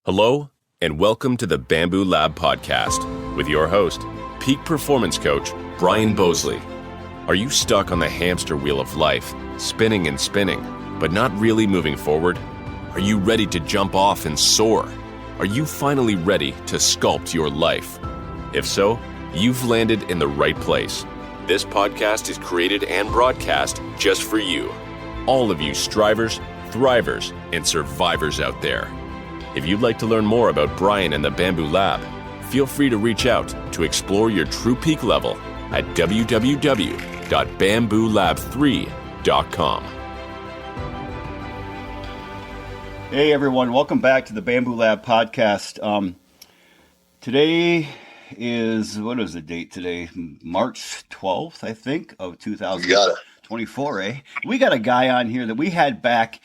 Hello, and welcome to the Bamboo Lab podcast with your host, peak performance coach, Brian Bosley. Are you stuck on the hamster wheel of life, spinning and spinning, but not really moving forward? Are you ready to jump off and soar? Are you finally ready to sculpt your life? If so, you've landed in the right place. This podcast is created and broadcast just for you. All of you strivers, thrivers, and survivors out there. If you'd like to learn more about Brian and the Bamboo Lab, feel free to reach out to explore your true peak level at www.bamboolab3.com. Hey everyone, welcome back to the Bamboo Lab podcast. Today is, what is the date today? March 12th, I think, of 2024, eh? We got a guy on here that we had back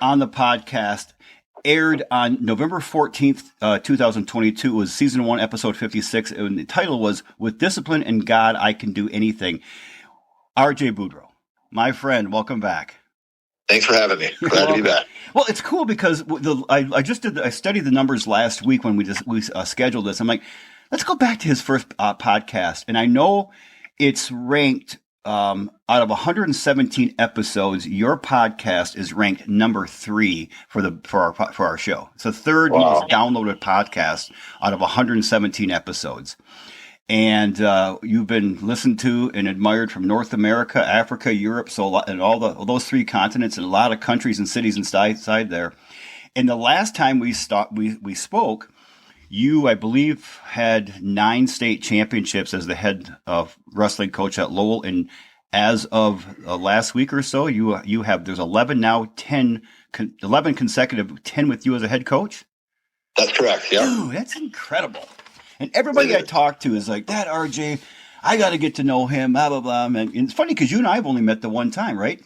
on the podcast, aired on November 14th, 2022. It was season 1, episode 56, and the title was "With Discipline and God, I Can Do Anything." RJ Boudro, my friend, welcome back. Thanks for having me. Glad to be back. Well, it's cool because I studied the numbers last week when we scheduled this. I'm like, let's go back to his first podcast, and I know it's ranked out of 117 episodes. Your podcast is ranked number 3 for our show. It's the third most downloaded podcast out of 117 episodes. And you've been listened to and admired from North America, Africa, Europe, and all those 3 continents, and a lot of countries and cities inside there. And the last time we spoke, you, I believe, had 9 state championships as the head of wrestling coach at Lowell. And as of last week or so, there's 11 now, 11 consecutive, 10 with you as a head coach. That's correct. Yeah. Dude, that's incredible. And everybody I talk to is like, that RJ, I got to get to know him, blah, blah, blah. And it's funny because you and I have only met the one time, right?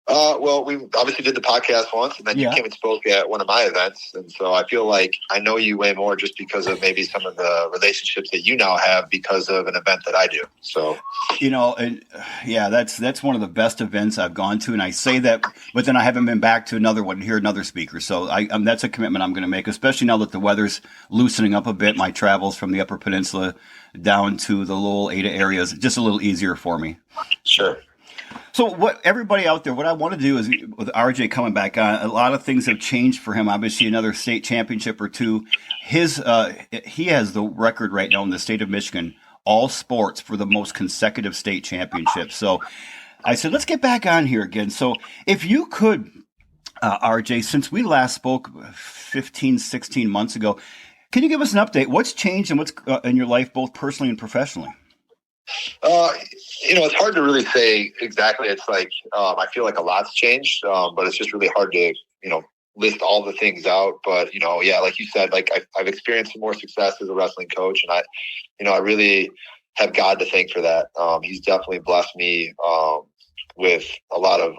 Well, we obviously did the podcast once, and then you came and spoke at one of my events. And so I feel like I know you way more just because of maybe some of the relationships that you now have because of an event that I do. So, that's one of the best events I've gone to. And I say that, but then I haven't been back to another one, hear another speaker. So that's a commitment I'm going to make, especially now that the weather's loosening up a bit. My travels from the Upper Peninsula down to the Lowell, Ada areas, just a little easier for me. Sure. So what everybody out there, what I want to do is, with RJ coming back on, a lot of things have changed for him. Obviously, another state championship or 2. He has the record right now in the state of Michigan, all sports, for the most consecutive state championships. So I said, let's get back on here again. So if you could, RJ, since we last spoke 15, 16 months ago, can you give us an update? What's changed and what's in your life, both personally and professionally? It's hard to really say exactly. It's like, I feel like a lot's changed, but it's just really hard to, list all the things out. But, like you said, like I've experienced some more success as a wrestling coach, and I really have God to thank for that. He's definitely blessed me, with a lot of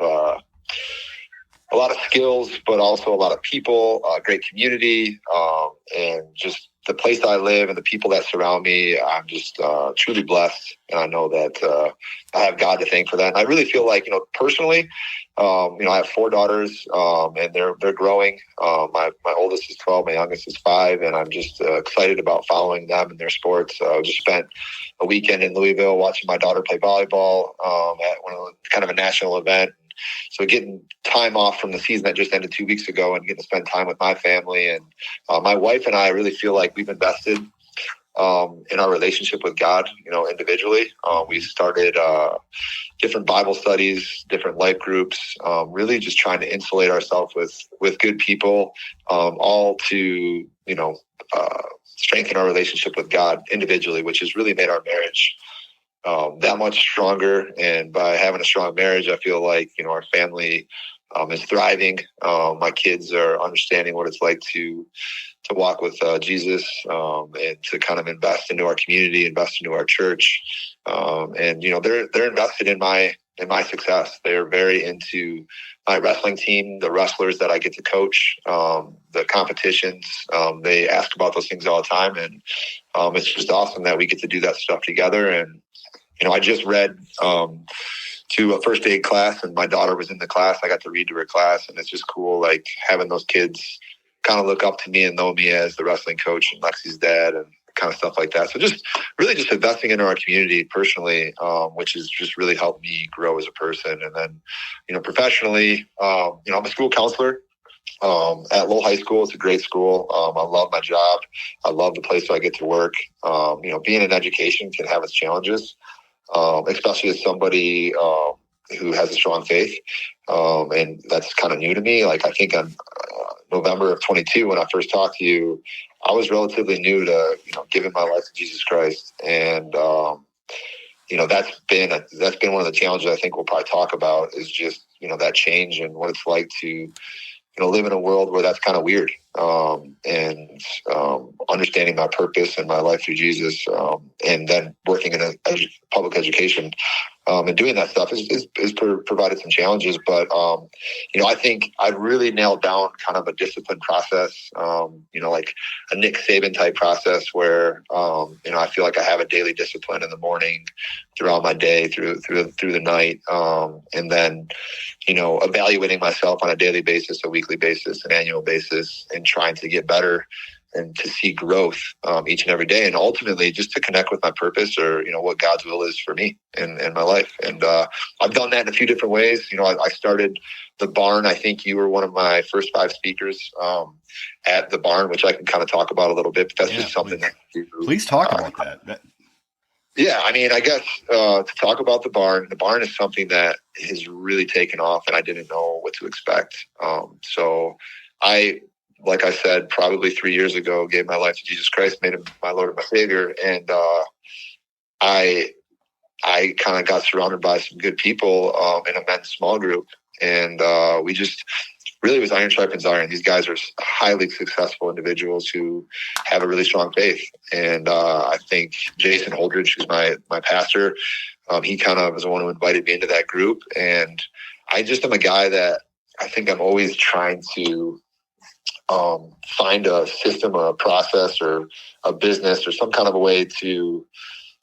skills, but also a lot of people, great community, and just the place that I live and the people that surround me. I'm just truly blessed, and I know that I have God to thank for that. And I really feel like, personally, I have 4 daughters, and they're growing. My oldest is 12, my youngest is 5, and I'm just excited about following them in their sports. I just spent a weekend in Louisville watching my daughter play volleyball at kind of a national event. So getting time off from the season that just ended 2 weeks ago and getting to spend time with my family. And my wife and I really feel like we've invested in our relationship with God, individually. We started different Bible studies, different life groups, really just trying to insulate ourselves with good people, all to, strengthen our relationship with God individually, which has really made our marriage that much stronger. And by having a strong marriage, I feel like, our family is thriving. My kids are understanding what it's like to walk with Jesus, and to kind of invest into our community, invest into our church. And they're invested in my success. They're very into my wrestling team, the wrestlers that I get to coach, the competitions. They ask about those things all the time, and it's just awesome that we get to do that stuff together. And I just read to a first aid class, and my daughter was in the class. I got to read to her class, and it's just cool, like having those kids kind of look up to me and know me as the wrestling coach and Lexi's dad and kind of stuff like that. So just really just investing in our community personally, which has just really helped me grow as a person. And then, professionally, I'm a school counselor at Lowell High School. It's a great school. I love my job. I love the place where I get to work. Being in education can have its challenges, especially as somebody who has a strong faith. And that's kind of new to me. Like, I think on November of 22, when I first talked to you, I was relatively new to, giving my life to Jesus Christ. And, that's been one of the challenges I think we'll probably talk about, is just, that change and what it's like to, live in a world where that's kind of weird. And understanding my purpose and my life through Jesus, and then working in public education, and doing that stuff is provided some challenges. But, I think I've really nailed down kind of a disciplined process, like a Nick Saban type process where, I feel like I have a daily discipline in the morning, throughout my day, through the night. And then, evaluating myself on a daily basis, a weekly basis, an annual basis, and trying to get better and to see growth each and every day, and ultimately just to connect with my purpose, or what God's will is for me in my life. And I've done that in a few different ways. I started the barn. I think you were one of my first 5 speakers at the barn, which I can kind of talk about a little bit. But that's just something that please talk about that. Yeah, I mean, I guess to talk about the barn is something that has really taken off, and I didn't know what to expect. So like I said, probably 3 years ago, gave my life to Jesus Christ, made him my Lord and my Savior. And I kind of got surrounded by some good people in a men's small group. And we just really was iron sharpens iron. These guys are highly successful individuals who have a really strong faith. And I think Jason Holdridge, who's my pastor, he kind of was the one who invited me into that group. And I just am a guy that I think I'm always trying to find a system or a process or a business or some kind of a way to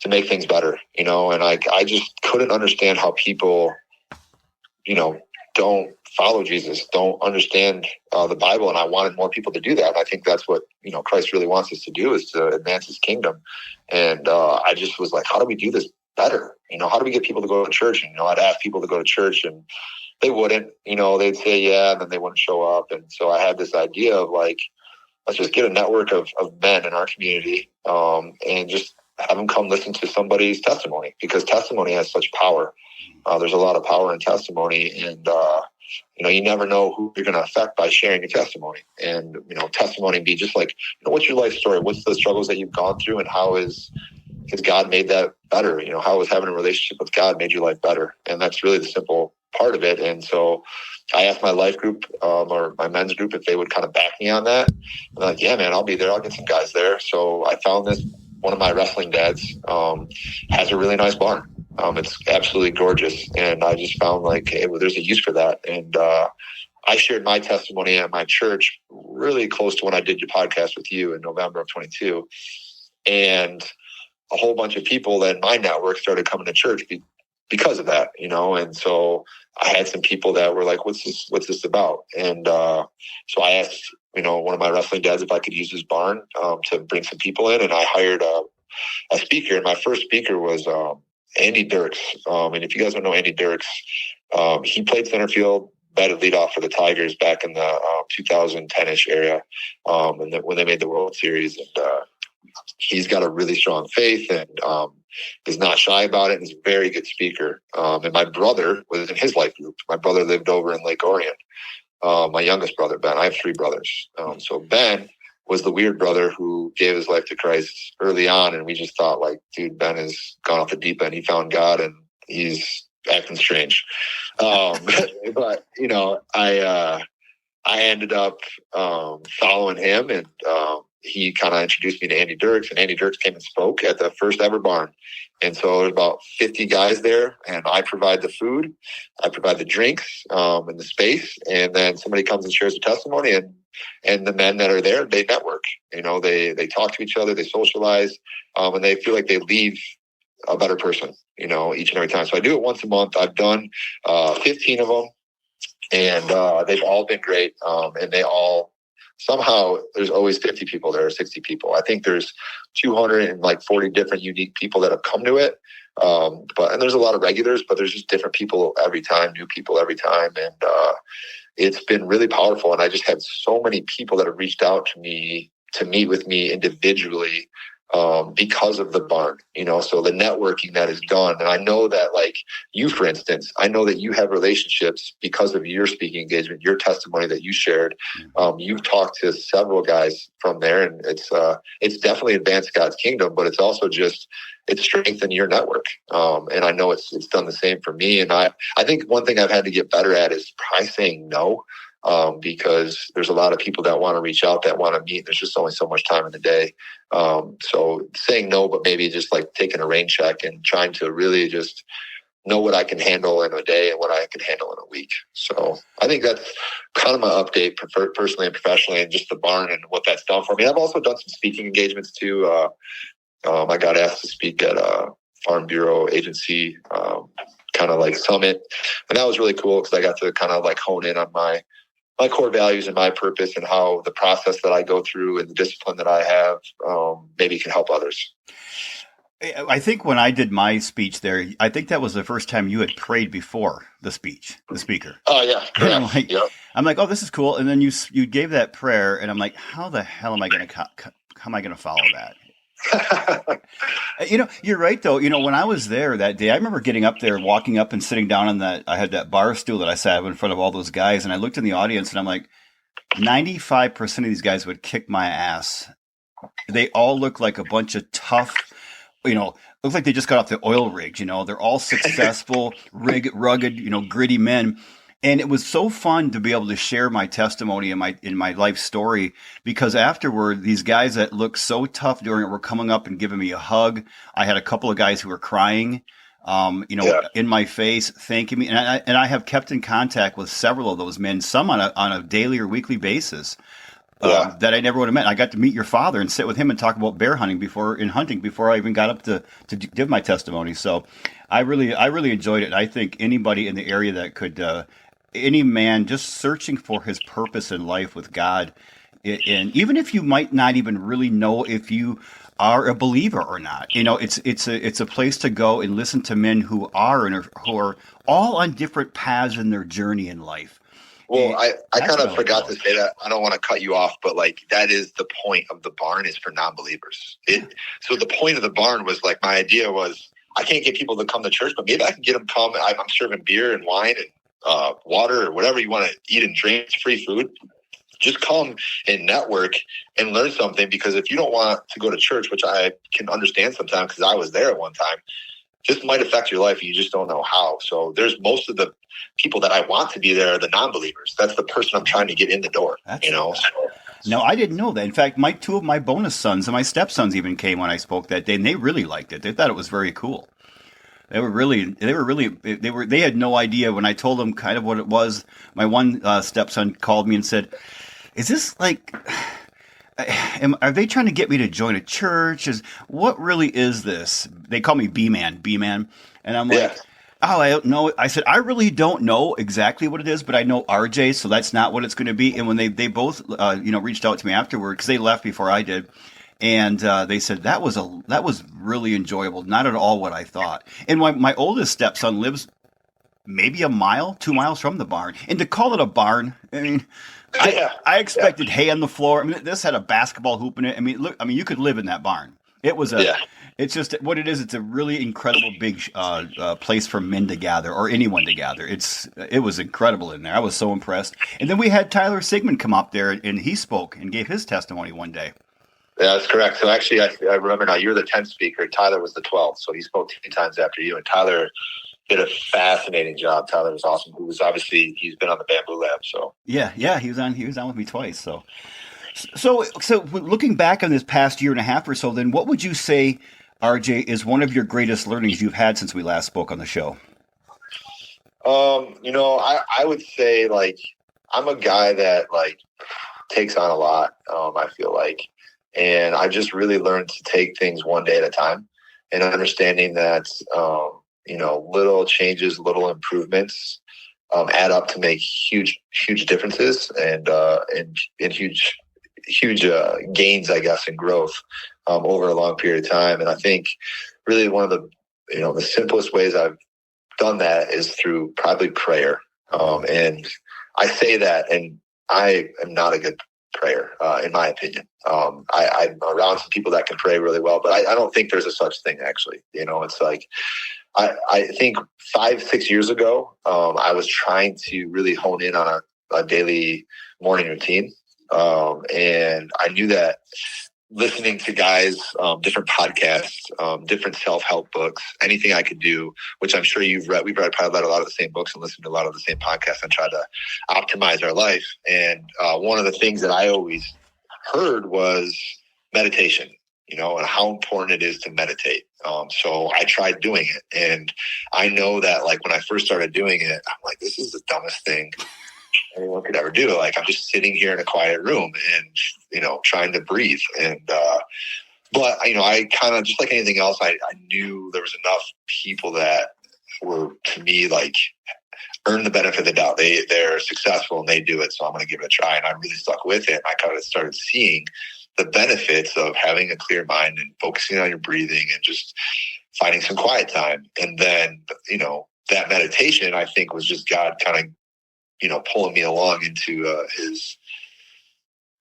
make things better, and I just couldn't understand how people, don't follow Jesus, don't understand the Bible. And I wanted more people to do that. And I think that's what, Christ really wants us to do, is to advance his kingdom. And I just was like, how do we do this better? How do we get people to go to church? And, I'd ask people to go to church and they wouldn't, they'd say, yeah, and then they wouldn't show up. And so I had this idea of like, let's just get a network of men in our community, and just have them come listen to somebody's testimony, because testimony has such power. There's a lot of power in testimony, and, you never know who you're going to affect by sharing your testimony. And, testimony be just like, what's your life story? What's the struggles that you've gone through, and how has God made that better? How has having a relationship with God made your life better? And that's really the simple part of it. And so I asked my life group, or my men's group, if they would kind of back me on that. And they're like, yeah, man, I'll be there. I'll get some guys there. So I found this, one of my wrestling dads has a really nice barn. It's absolutely gorgeous. And I just found like, hey, well, there's a use for that. And I shared my testimony at my church really close to when I did your podcast with you in November of 22. And a whole bunch of people in my network started coming to church because of that, and so I had some people that were like, what's this about? And so I asked, one of my wrestling dads if I could use his barn to bring some people in, and I hired a speaker. And my first speaker was Andy Dirks. And if you guys don't know Andy Dirks, he played center field, batted leadoff for the Tigers back in the 2010-ish area, and when they made the World Series. And he's got a really strong faith, and is not shy about it, and is a very good speaker. And my brother was in his life group. My brother lived over in Lake Orion. My youngest brother, Ben. I have 3 brothers. So Ben was the weird brother who gave his life to Christ early on, and we just thought, like, dude, Ben has gone off the deep end. He found God, and he's acting strange. But I ended up following him, and he kind of introduced me to Andy Dirks, and Andy Dirks came and spoke at the first ever barn. And so there's about 50 guys there, and I provide the food, I provide the drinks, and the space. And then somebody comes and shares a testimony, and the men that are there, they network, they talk to each other, they socialize, and they feel like they leave a better person, each and every time. So I do it once a month. I've done 15 of them, and they've all been great. And they all somehow there's always 50 people there or 60 people. I think there's 240 different unique people that have come to it. And there's a lot of regulars, but there's just different people every time, new people every time. And it's been really powerful. And I just had so many people that have reached out to me to meet with me individually because of the barn, so the networking that is done. And I know that, like you, for instance, I know that you have relationships because of your speaking engagement, your testimony that you shared. You've talked to several guys from there, and it's definitely advanced God's kingdom, but it's also it's strengthened your network. And I know it's done the same for me. And I think one thing I've had to get better at is probably saying no. Because there's a lot of people that want to reach out, that want to meet. There's just only so much time in the day. So saying no, but maybe just like taking a rain check and trying to really just know what I can handle in a day and what I can handle in a week. So I think that's kind of my update personally and professionally, and just the barn and what that's done for me. I've also done some speaking engagements too. I got asked to speak at a Farm Bureau agency, kind of like summit. And that was really cool because I got to kind of like hone in on my core values and my purpose, and how the process that I go through and the discipline that I have maybe can help others. I think when I did my speech there, I think that was the first time you had prayed before the speaker. Oh yeah. I'm like, oh, this is cool. And then you gave that prayer, and I'm like, how the hell am I going to follow that? You're right though. When I was there that day, I remember getting up there, walking up and sitting down on I had that bar stool that I sat in front of all those guys, and I looked in the audience and I'm like, 95% of these guys would kick my ass. They all look like a bunch of tough, looks like they just got off the oil rigs, they're all successful, rugged, gritty men. And it was so fun to be able to share my testimony and my life story, because afterward, these guys that looked so tough during it were coming up and giving me a hug. I had a couple of guys who were crying, in my face, thanking me. And I have kept in contact with several of those men, some on a daily or weekly basis, that I never would have met. I got to meet your father and sit with him and talk about bear hunting before I even got up to give my testimony. So I really enjoyed it. And I think anybody in the area that could, any man just searching for his purpose in life with God, and even if you might not even really know if you are a believer or not, it's a place to go and listen to men who are all on different paths in their journey in life. Well, I kind of forgot to say that. I don't want to cut you off, but like that is the point of the barn, is for non-believers. So the point of the barn was, like, my idea was, I can't get people to come to church, but maybe I can get them to come. I'm serving beer and wine and water or whatever you want to eat and drink. It's free food. Just come and network and learn something, because if you don't want to go to church, which I can understand sometimes because I was there at one time, just might affect your life and you just don't know how. So there's most of the people that I want to be there are the non-believers. That's the person I'm trying to get in the door, No, I didn't know that. In fact, two of my bonus sons and my stepsons even came when I spoke that day, and they really liked it. They thought it was very cool. They had no idea when I told them kind of what it was. My one stepson called me and said, is this like, are they trying to get me to join a church? What really is this? They call me B-Man. And I'm like, oh, I don't know. I said, I really don't know exactly what it is, but I know RJ, so that's not what it's going to be. And when they both, reached out to me afterward, because they left before I did. And they said that was really enjoyable. Not at all what I thought. And my oldest stepson lives maybe 2 miles from the barn. And to call it a barn, I mean, I expected hay on the floor. I mean, this had a basketball hoop in it. I mean, look, you could live in that barn. It was it's just what it is. It's a really incredible big place for men to gather, or anyone to gather. It was incredible in there. I was so impressed. And then we had Tyler Sigmond come up there, and he spoke and gave his testimony one day. Yeah, that's correct. So actually, I remember now, you're the 10th speaker. Tyler was the 12th. So he spoke 2 times after you. And Tyler did a fascinating job. Tyler was awesome. He's been on the Bamboo Lab. So yeah, he was on with me twice. So looking back on this past year and a half or so, then what would you say, RJ, is one of your greatest learnings you've had since we last spoke on the show? I would say, like, I'm a guy that, like, takes on a lot. I feel like. And I just really learned to take things one day at a time, and understanding that, little changes, little improvements add up to make huge, huge differences and huge gains, I guess, in growth over a long period of time. And I think really one of the, the simplest ways I've done that is through probably prayer. And I say that, and I am not a good prayer, in my opinion. I'm around some people that can pray really well, but I don't think there's a such thing, actually. It's like, I think 5-6 years ago, I was trying to really hone in on a daily morning routine. And I knew that listening to guys, different podcasts, different self-help books, anything I could do, which I'm sure you've read. We've probably read a lot of the same books and listened to a lot of the same podcasts and tried to optimize our life. And one of the things that I always heard was meditation, and how important it is to meditate. So I tried doing it. And I know that, like, when I first started doing it, I'm like, this is the dumbest thing anyone could ever do. Like, I'm just sitting here in a quiet room and, trying to breathe. And, but, I kind of, just like anything else, I knew there was enough people that were, to me, like, earn the benefit of the doubt. They're successful and they do it. So I'm going to give it a try. And I really stuck with it. And I kind of started seeing the benefits of having a clear mind and focusing on your breathing and just finding some quiet time. And then, that meditation, I think, was just God kind of, pulling me along into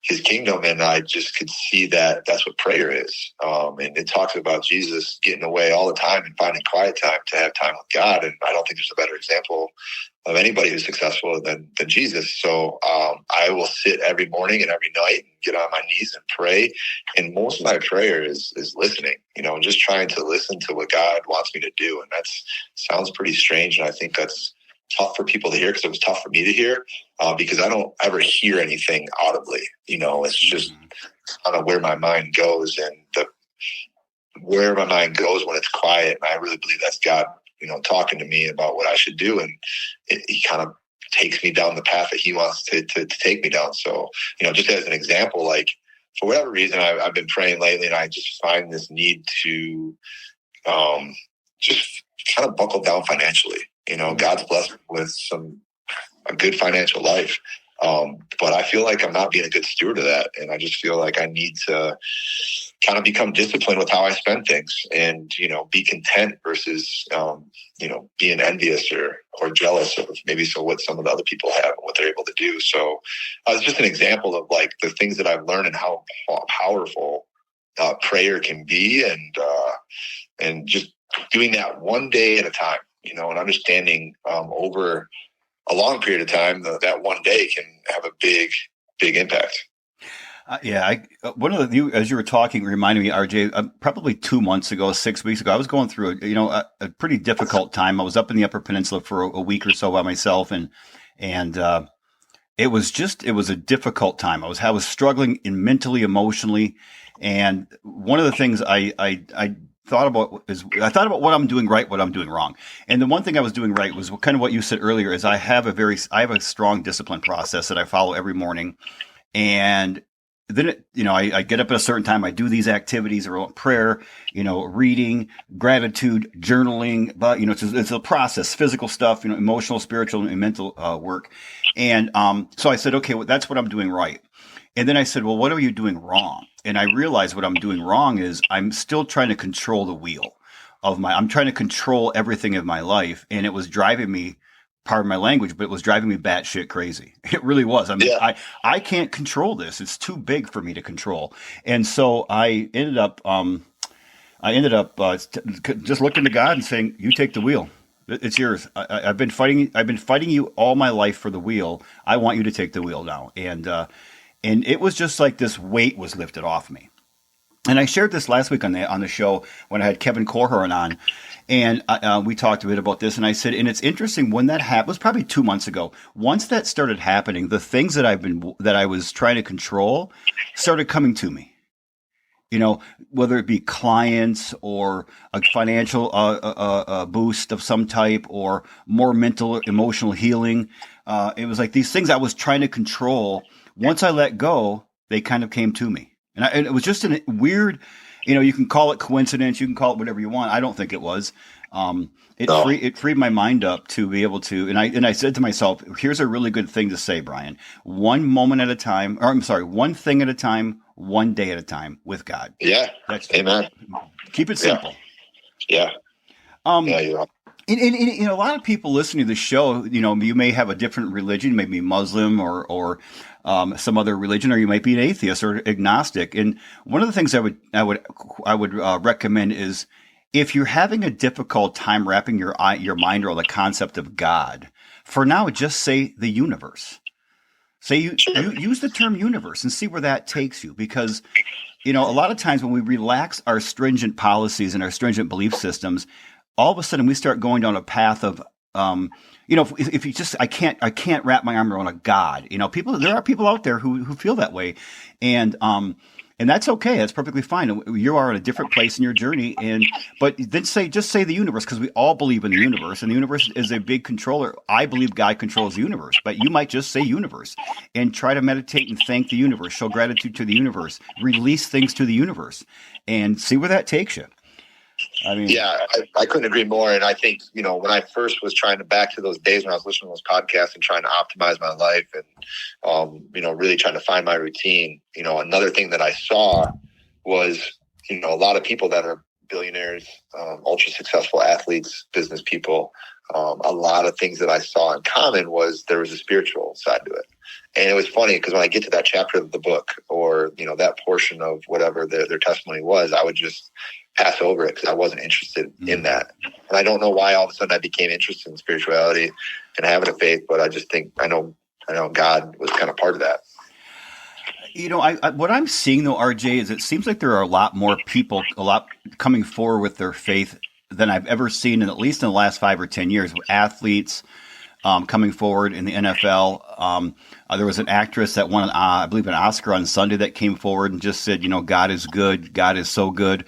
his kingdom. And I just could see that that's what prayer is. And it talks about Jesus getting away all the time and finding quiet time to have time with God. And I don't think there's a better example of anybody who's successful than Jesus. So I will sit every morning and every night and get on my knees and pray. And most of my prayer is listening, and just trying to listen to what God wants me to do. And that sounds pretty strange. And I think that's tough for people to hear, because it was tough for me to hear, because I don't ever hear anything audibly. It's just kind of where my mind goes, and where my mind goes when it's quiet. And I really believe that's God, talking to me about what I should do. And he kind of takes me down the path that he wants to take me down. So, just as an example, like, for whatever reason, I've been praying lately, and I just find this need to just kind of buckle down financially. God's blessed me with a good financial life. But I feel like I'm not being a good steward of that. And I just feel like I need to kind of become disciplined with how I spend things, and, be content versus, being envious or jealous of what some of the other people have and what they're able to do. So it's just an example of, like, the things that I've learned and how powerful prayer can be, and just doing that one day at a time, and understanding over a long period of time that one day can have a big impact. One of you, as you were talking, reminded me, RJ, probably 2 months ago, 6 weeks ago, I was going through a pretty difficult time. I was up in the Upper Peninsula for a week or so by myself, and it was a difficult time. I was struggling mentally, emotionally, and one of the things I thought about what I'm doing right, what I'm doing wrong. And the one thing I was doing right was kind of what you said earlier, is I have a strong discipline process that I follow every morning. And then, I get up at a certain time, I do these activities around prayer, reading, gratitude, journaling, but, it's a process, physical stuff, emotional, spiritual, and mental work. And so I said, okay, well, that's what I'm doing right. And then I said, well, what are you doing wrong? And I realized what I'm doing wrong is I'm still trying to control the wheel I'm trying to control everything of my life. And it was driving me, pardon my language, but it was driving me batshit crazy. It really was. I can't control this. It's too big for me to control. And so I ended up just looking to God and saying, you take the wheel. It's yours. I've been fighting you all my life for the wheel. I want you to take the wheel now. And it was just like this weight was lifted off me. And I shared this last week on the show when I had Kevin Corhorn on, and we talked a bit about this. And I said, and it's interesting, when that happened, it was probably 2 months ago. Once that started happening, the things that I was trying to control started coming to me. Whether it be clients or a financial boost of some type, or more mental, emotional healing. It was like these things I was trying to control. Once I let go, they kind of came to me. And it was just a weird, you can call it coincidence, you can call it whatever you want. I don't think it was. It freed my mind up to be able to, and I said to myself, here's a really good thing to say, Brian. One moment at a time, or I'm sorry, one thing at a time, one day at a time with God. Yeah. That's Amen. Keep it simple. Yeah. Yeah, you're right. And a lot of people listening to the show, you may have a different religion, maybe Muslim or some other religion, or you might be an atheist or agnostic. And one of the things I would recommend is, if you're having a difficult time wrapping your mind around the concept of God, for now, just say the universe. Say you use the term universe and see where that takes you, because a lot of times when we relax our stringent policies and our stringent belief systems, all of a sudden we start going down a path of, if you just, I can't wrap my arm around a God. There are people out there who feel that way, and that's okay. That's perfectly fine. You are in a different place in your journey, but then just say the universe, because we all believe in the universe, and the universe is a big controller. I believe God controls the universe, but you might just say universe and try to meditate and thank the universe, show gratitude to the universe, release things to the universe, and see where that takes you. Yeah, I couldn't agree more. And I think, when I first was trying to, back to those days when I was listening to those podcasts and trying to optimize my life and, really trying to find my routine, another thing that I saw was, a lot of people that are billionaires, ultra successful athletes, business people, a lot of things that I saw in common was there was a spiritual side to it. And it was funny because when I get to that chapter of the book, or, that portion of whatever their testimony was, I would just pass over it because I wasn't interested in that. And I don't know why all of a sudden I became interested in spirituality and having a faith, but I just think I know God was kind of part of that. What I'm seeing though, RJ, is it seems like there are a lot more people, coming forward with their faith than I've ever seen, at least in the last 5 or 10 years. Athletes coming forward in the NFL. There was an actress that won, I believe, an Oscar on Sunday that came forward and just said, God is good. God is so good.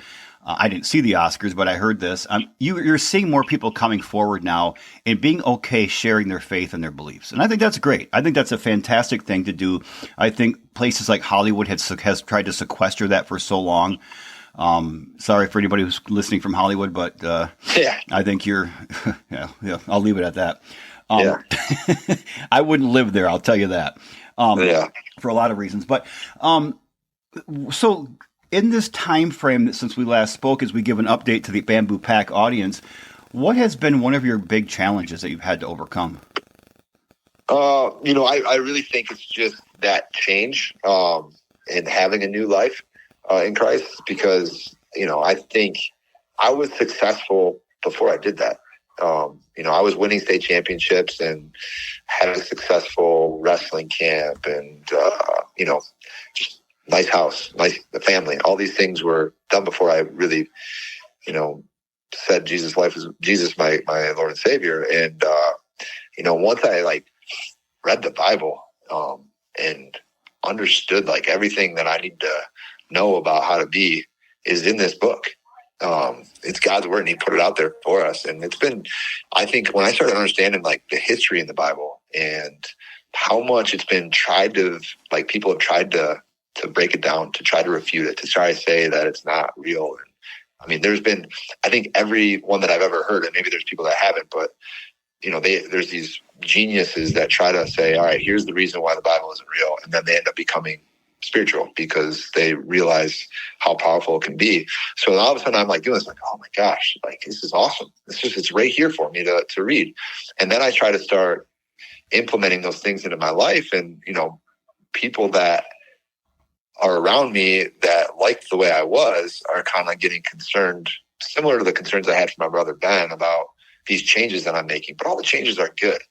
I didn't see the Oscars, but I heard this. You're seeing more people coming forward now and being okay sharing their faith and their beliefs. And I think that's great. I think that's a fantastic thing to do. I think places like Hollywood has tried to sequester that for so long. Sorry for anybody who's listening from Hollywood, but I think you're yeah, I'll leave it at that. I wouldn't live there, I'll tell you that, for a lot of reasons. But so in this time frame that since we last spoke, as we give an update to the Bamboo Pack audience, what has been one of your big challenges that you've had to overcome? I really think it's just that change and having a new life in Christ, because, I think I was successful before I did that. I was winning state championships and had a successful wrestling camp and, just nice house, nice family. All these things were done before I really, said Jesus, my Lord and Savior. And, once I read the Bible and understood everything that I need to know about how to be is in this book. It's God's word, and He put it out there for us. And it's been, I think, when I started understanding the history in the Bible and how much it's been tried to, people have tried to break it down, to try to refute it, to try to say that it's not real. And I mean, there's been, I think every one that I've ever heard, and maybe there's people that haven't, but there's these geniuses that try to say, all right, here's the reason why the Bible isn't real. And then they end up becoming spiritual because they realize how powerful it can be. So all of a sudden I'm doing this, oh my gosh, this is awesome. It's right here for me to read. And then I try to start implementing those things into my life. And, people that are around me that like the way I was are kind of getting concerned, similar to the concerns I had for my brother Ben about these changes that I'm making. But all the changes are good.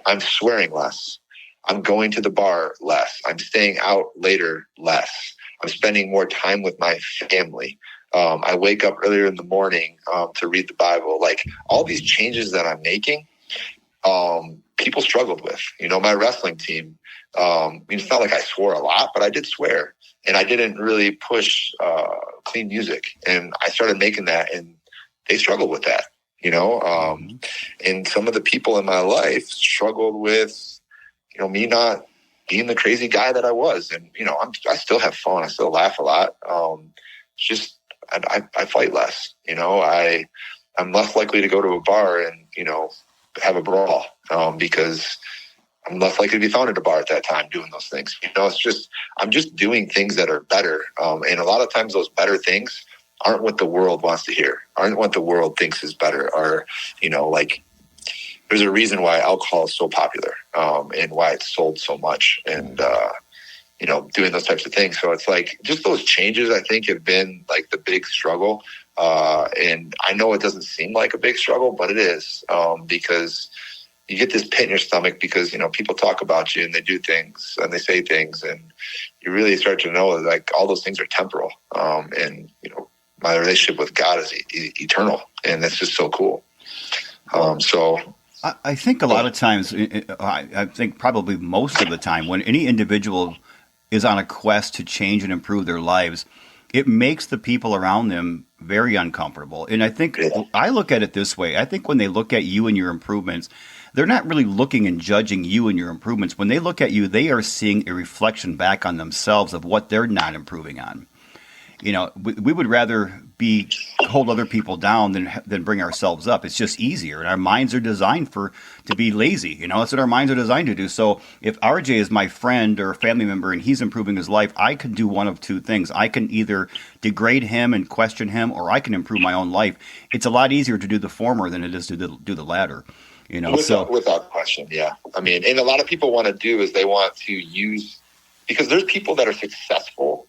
I'm swearing less. I'm going to the bar less. I'm staying out later less. I'm spending more time with my family. I wake up earlier in the morning to read the Bible. All these changes that I'm making, people struggled with. My wrestling team, it's not like I swore a lot, but I did swear. And I didn't really push clean music. And I started making that, and they struggled with that, And some of the people in my life struggled with, me not being the crazy guy that I was. And, I still have fun. I still laugh a lot. It's just, I fight less. I'm less likely to go to a bar and, have a brawl, because I'm less likely to be found at a bar at that time doing those things. I'm just doing things that are better. And a lot of times those better things aren't what the world wants to hear, aren't what the world thinks is better, or, there's a reason why alcohol is so popular, and why it's sold so much, and, doing those types of things. So it's like, just those changes, I think, have been like the big struggle. And I know it doesn't seem like a big struggle, but it is, because you get this pit in your stomach because, people talk about you and they do things and they say things, and you really start to know that, like, all those things are temporal. And, my relationship with God is eternal, and that's just so cool. I think a lot of times, I think probably most of the time, when any individual is on a quest to change and improve their lives, it makes the people around them very uncomfortable. And I think I look at it this way. I think when they look at you and your improvements, they're not really looking and judging you and your improvements. When they look at you, they are seeing a reflection back on themselves of what they're not improving on. We would rather hold other people down than bring ourselves up. It's just easier. And our minds are designed to be lazy. That's what our minds are designed to do. So if RJ is my friend or a family member and he's improving his life, I can do one of two things. I can either degrade him and question him, or I can improve my own life. It's a lot easier to do the former than it is to do the latter. Without question. Yeah. I mean, and a lot of people want to do is they want to use, because there's people that are successful,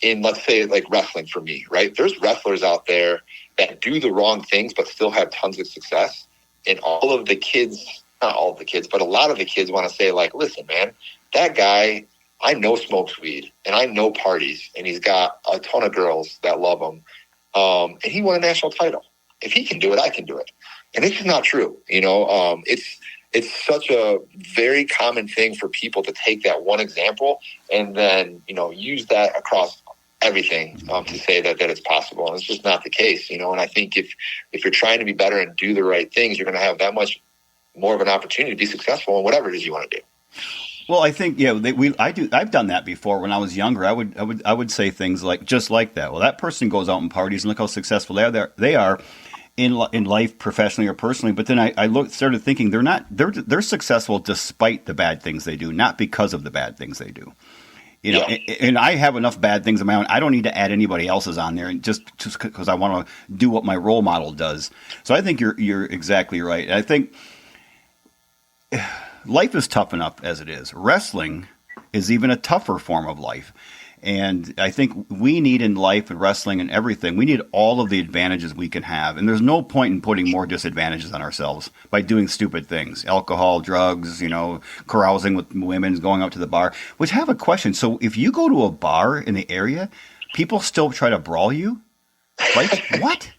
in, let's say, like wrestling for me, right? There's wrestlers out there that do the wrong things but still have tons of success. And all of the kids, not all of the kids, but a lot of the kids want to say, like, listen, man, that guy, I know smokes weed and I know parties and he's got a ton of girls that love him. And he won a national title. If he can do it, I can do it. And it's just not true. It's such a very common thing for people to take that one example and then, use that across everything, to say that it's possible. And it's just not the case, And I think if you're trying to be better and do the right things, you're going to have that much more of an opportunity to be successful in whatever it is you want to do. Well, I think, I've done that before. When I was younger, I would say things like, just like that. Well, that person goes out and parties and look how successful they are in life, professionally or personally. But then I started thinking they're successful despite the bad things they do, not because of the bad things they do. And I have enough bad things of my own. I don't need to add anybody else's on there, and just because I want to do what my role model does. So I think you're exactly right. I think life is tough enough as it is. Wrestling is even a tougher form of life. And I think we need in life and wrestling and everything, we need all of the advantages we can have. And there's no point in putting more disadvantages on ourselves by doing stupid things. Alcohol, drugs, carousing with women, going out to the bar. Which I have a question. So if you go to a bar in the area, people still try to brawl you? Like, what?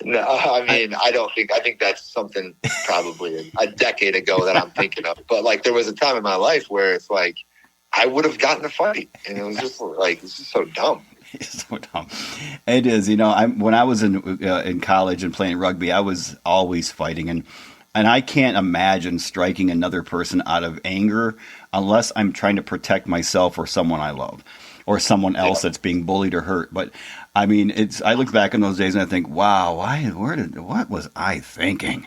No, I think that's something probably a decade ago that I'm thinking of. But like, there was a time in my life where it's like, I would have gotten a fight, and it was just like, it's just so dumb. It's so dumb. It is. When I was in college and playing rugby, I was always fighting, and I can't imagine striking another person out of anger unless I'm trying to protect myself or someone I love, or someone else that's being bullied or hurt. But I mean, I look back in those days and I think, wow, what was I thinking?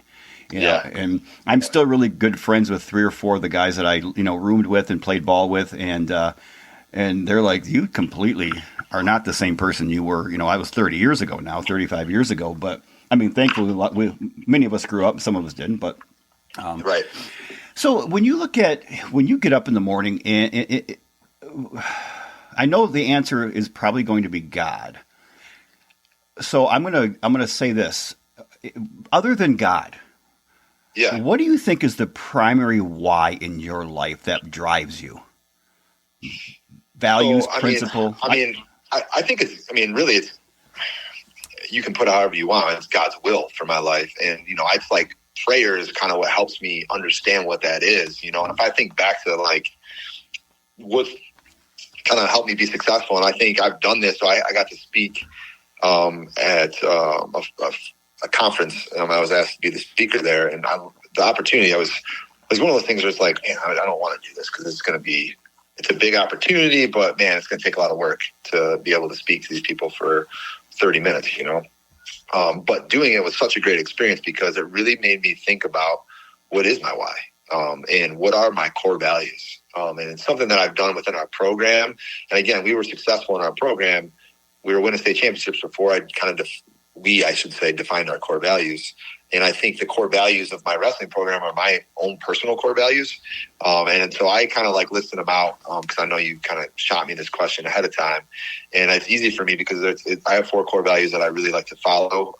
And I'm still really good friends with 3 or 4 of the guys that I, roomed with and played ball with. And they're like, you completely are not the same person you were. I was 30 years ago now, 35 years ago. But I mean, thankfully, many of us grew up, some of us didn't. But right. So when you get up in the morning, and I know the answer is probably going to be God. So I'm gonna say this: other than God. Yeah. What do you think is the primary why in your life that drives you? Values, principle? I think really it's, you can put it however you want. It's God's will for my life. And, it's like prayer is kind of what helps me understand what that is, and if I think back to like what kind of helped me be successful, and I think I've done this. So I got to speak at a conference. I was asked to be the speaker there, and the opportunity, it was one of those things where it's like, man, I don't want to do this because it's a big opportunity, but man, it's going to take a lot of work to be able to speak to these people for 30 minutes, But doing it was such a great experience because it really made me think about what is my why, and what are my core values. And it's something that I've done within our program. And again, we were successful in our program. We were winning state championships before I'd kind of, defined our core values. And I think the core values of my wrestling program are my own personal core values. And so I kind of like listed them out because I know you kind of shot me this question ahead of time. And it's easy for me because I have 4 core values that I really like to follow.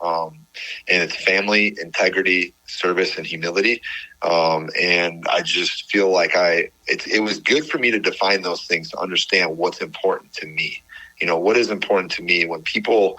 And it's family, integrity, service, and humility. And I just feel like it was good for me to define those things to understand what's important to me. You know, what is important to me when people...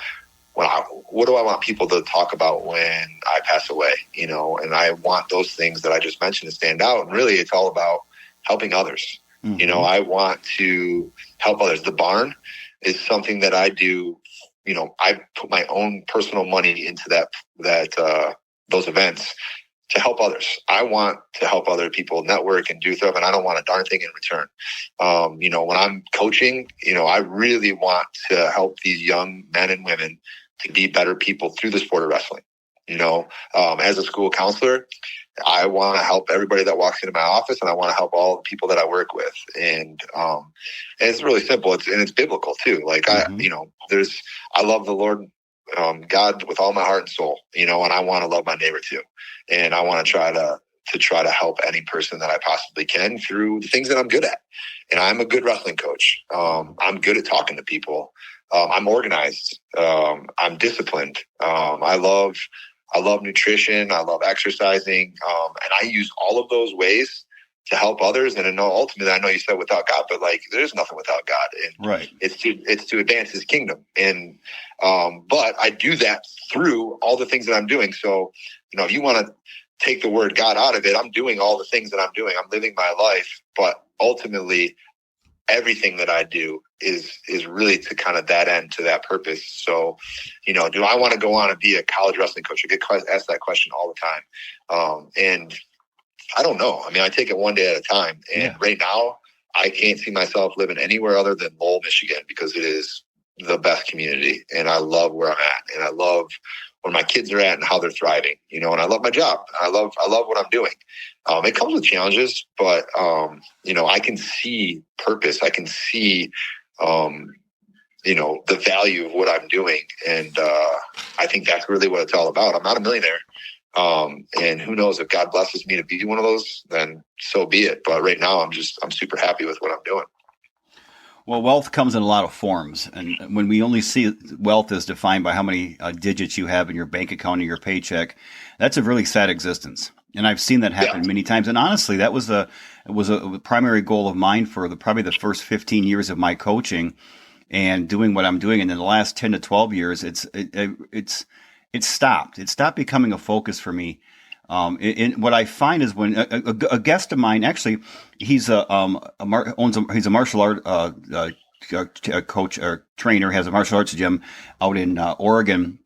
what do I want people to talk about when I pass away? You know, and I want those things that I just mentioned to stand out. And really, it's all about helping others. Mm-hmm. You know, I want to help others. The barn is something that I do. You know, I put my own personal money into those events to help others. I want to help other people network and do stuff, and I don't want a darn thing in return. You know, when I'm coaching, you know, I really want to help these young men and women to be better people through the sport of wrestling. You know, as a school counselor, I want to help everybody that walks into my office, and I want to help all the people that I work with. And it's really simple. It's biblical too. Like mm-hmm. I love the Lord, God with all my heart and soul, you know, and I want to love my neighbor too. And I want to try to help any person that I possibly can through the things that I'm good at. And I'm a good wrestling coach. I'm good at talking to people. I'm organized. I'm disciplined. I love nutrition. I love exercising. And I use all of those ways to help others. And ultimately, I know you said without God, but like there's nothing without God. And right. It's to advance His kingdom. And but I do that through all the things that I'm doing. So, you know, if you want to take the word God out of it, I'm doing all the things that I'm doing. I'm living my life, but ultimately, everything that I do is really to kind of that end, to that purpose. So, you know, do I want to go on and be a college wrestling coach? I get asked that question all the time. And I don't know. I mean, I take it one day at a time. And right now, I can't see myself living anywhere other than Lowell, Michigan, because it is the best community. And I love where I'm at. And I love where my kids are at and how they're thriving, you know, and I love my job. I love what I'm doing. It comes with challenges, but, you know, I can see purpose. I can see, you know, the value of what I'm doing. And I think that's really what it's all about. I'm not a millionaire. And who knows, if God blesses me to be one of those, then so be it. But right now, I'm super happy with what I'm doing. Well, wealth comes in a lot of forms. And when we only see wealth as defined by how many digits you have in your bank account or your paycheck, that's a really sad existence. And I've seen that happen many times. And honestly, that was a primary goal of mine for probably the first 15 years of my coaching and doing what I'm doing. And in the last 10 to 12 years, it's stopped. It stopped becoming a focus for me. And what I find is when a guest of mine, actually, he's a martial art coach or trainer, has a martial arts gym out in Oregon.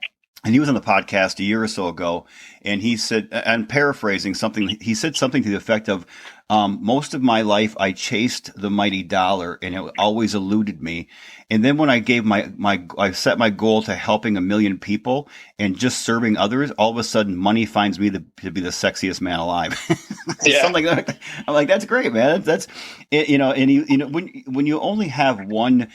And he was on the podcast a year or so ago, and he said, I'm paraphrasing something, he said something to the effect of, most of my life I chased the mighty dollar, and it always eluded me. And then when I gave I set my goal to helping 1 million people and just serving others, all of a sudden money finds me to be the sexiest man alive. Something like that. I'm like, that's great, man. That's you know, and you know, when you only have one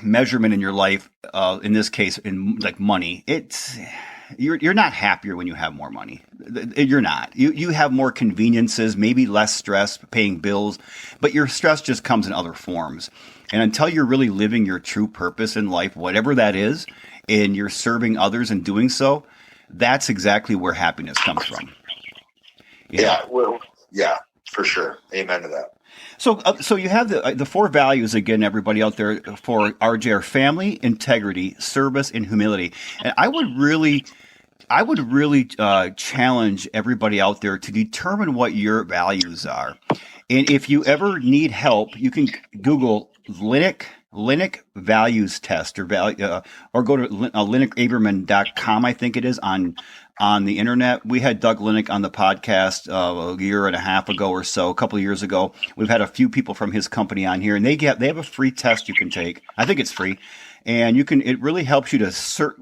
measurement in your life, in this case, in like money, you're not happier when you have more money. You're not. You have more conveniences, maybe less stress paying bills, but your stress just comes in other forms. And until you're really living your true purpose in life, whatever that is, and you're serving others and doing so, that's exactly where happiness comes from. Yeah, for sure. Amen to that. So you have the 4 values again, everybody out there, for RJ are family, integrity, service, and humility. And I would really challenge everybody out there to determine what your values are. And if you ever need help, you can Google Linux values test or go to linux.aberman.com, I think it is, on on the internet. We had Doug Linnick on the podcast a year and a half ago or so, a couple of years ago. We've had a few people from his company on here, and they have a free test you can take. I think it's free. And it really helps you to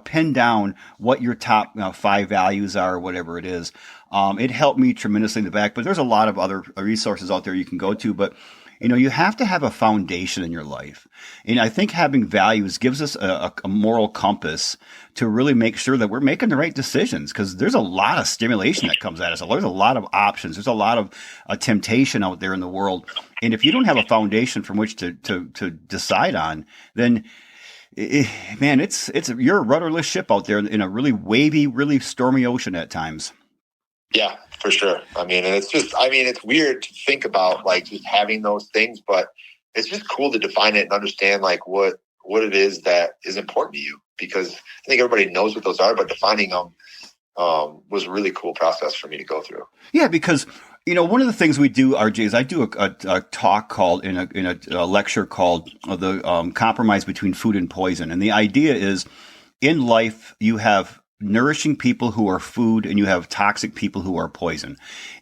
pin down what your top 5 values are, or whatever it is. It helped me tremendously in the back, but there's a lot of other resources out there you can go to. But, you have to have a foundation in your life. And I think having values gives us a moral compass to really make sure that we're making the right decisions, because there's a lot of stimulation that comes at us. There's a lot of options. There's a lot of temptation out there in the world. And if you don't have a foundation from which to decide on, then you're a rudderless ship out there in a really wavy, really stormy ocean at times. Yeah, for sure. And it's weird to think about like just having those things, but it's just cool to define it and understand like what it is that is important to you, because I think everybody knows what those are, but defining them was a really cool process for me to go through. Yeah, because one of the things we do, RJ, is I do a talk called in a lecture called the compromise between food and poison, and the idea is in life you have nourishing people who are food and you have toxic people who are poison.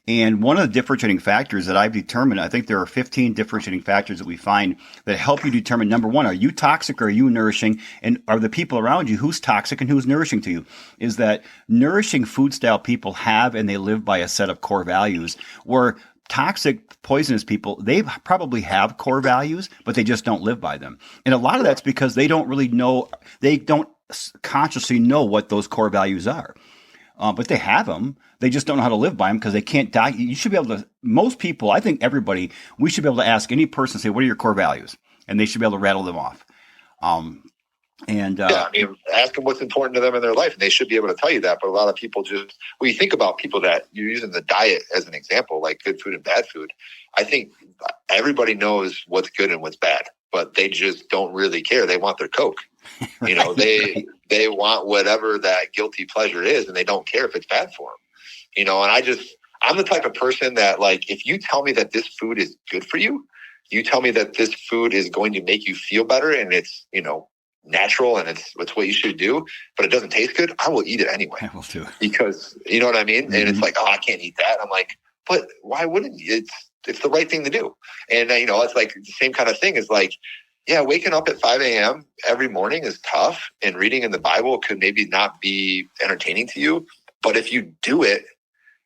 And one of the differentiating factors that I've determined, I think there are 15 differentiating factors that we find that help you determine, number one, are you toxic or are you nourishing? And are the people around you who's toxic and who's nourishing to you? Is that nourishing food style people have and they live by a set of core values, where toxic, poisonous people, they probably have core values, but they just don't live by them. And a lot of that's because they don't really know, they don't consciously know what those core values are. But they have them. They just don't know how to live by them because they can't die. You should be able to, most people, I think everybody, we should be able to ask any person, say, what are your core values? And they should be able to rattle them off. Ask them what's important to them in their life, and they should be able to tell you that. But a lot of people just, when you think about people that you're using the diet as an example, like good food and bad food, I think everybody knows what's good and what's bad, but they just don't really care. They want their Coke. Right. They want whatever that guilty pleasure is, and they don't care if it's bad for them. And I'm the type of person that, like, if you tell me that this food is good for you, you tell me that this food is going to make you feel better and it's, natural and it's what you should do, but it doesn't taste good, I will eat it anyway. I will too. Because you know what I mean? Mm-hmm. And it's like, oh, I can't eat that. I'm like, but why wouldn't you? It's the right thing to do. And it's like the same kind of thing is like, yeah, waking up at 5 a.m. every morning is tough, and reading in the Bible could maybe not be entertaining to you. But if you do it,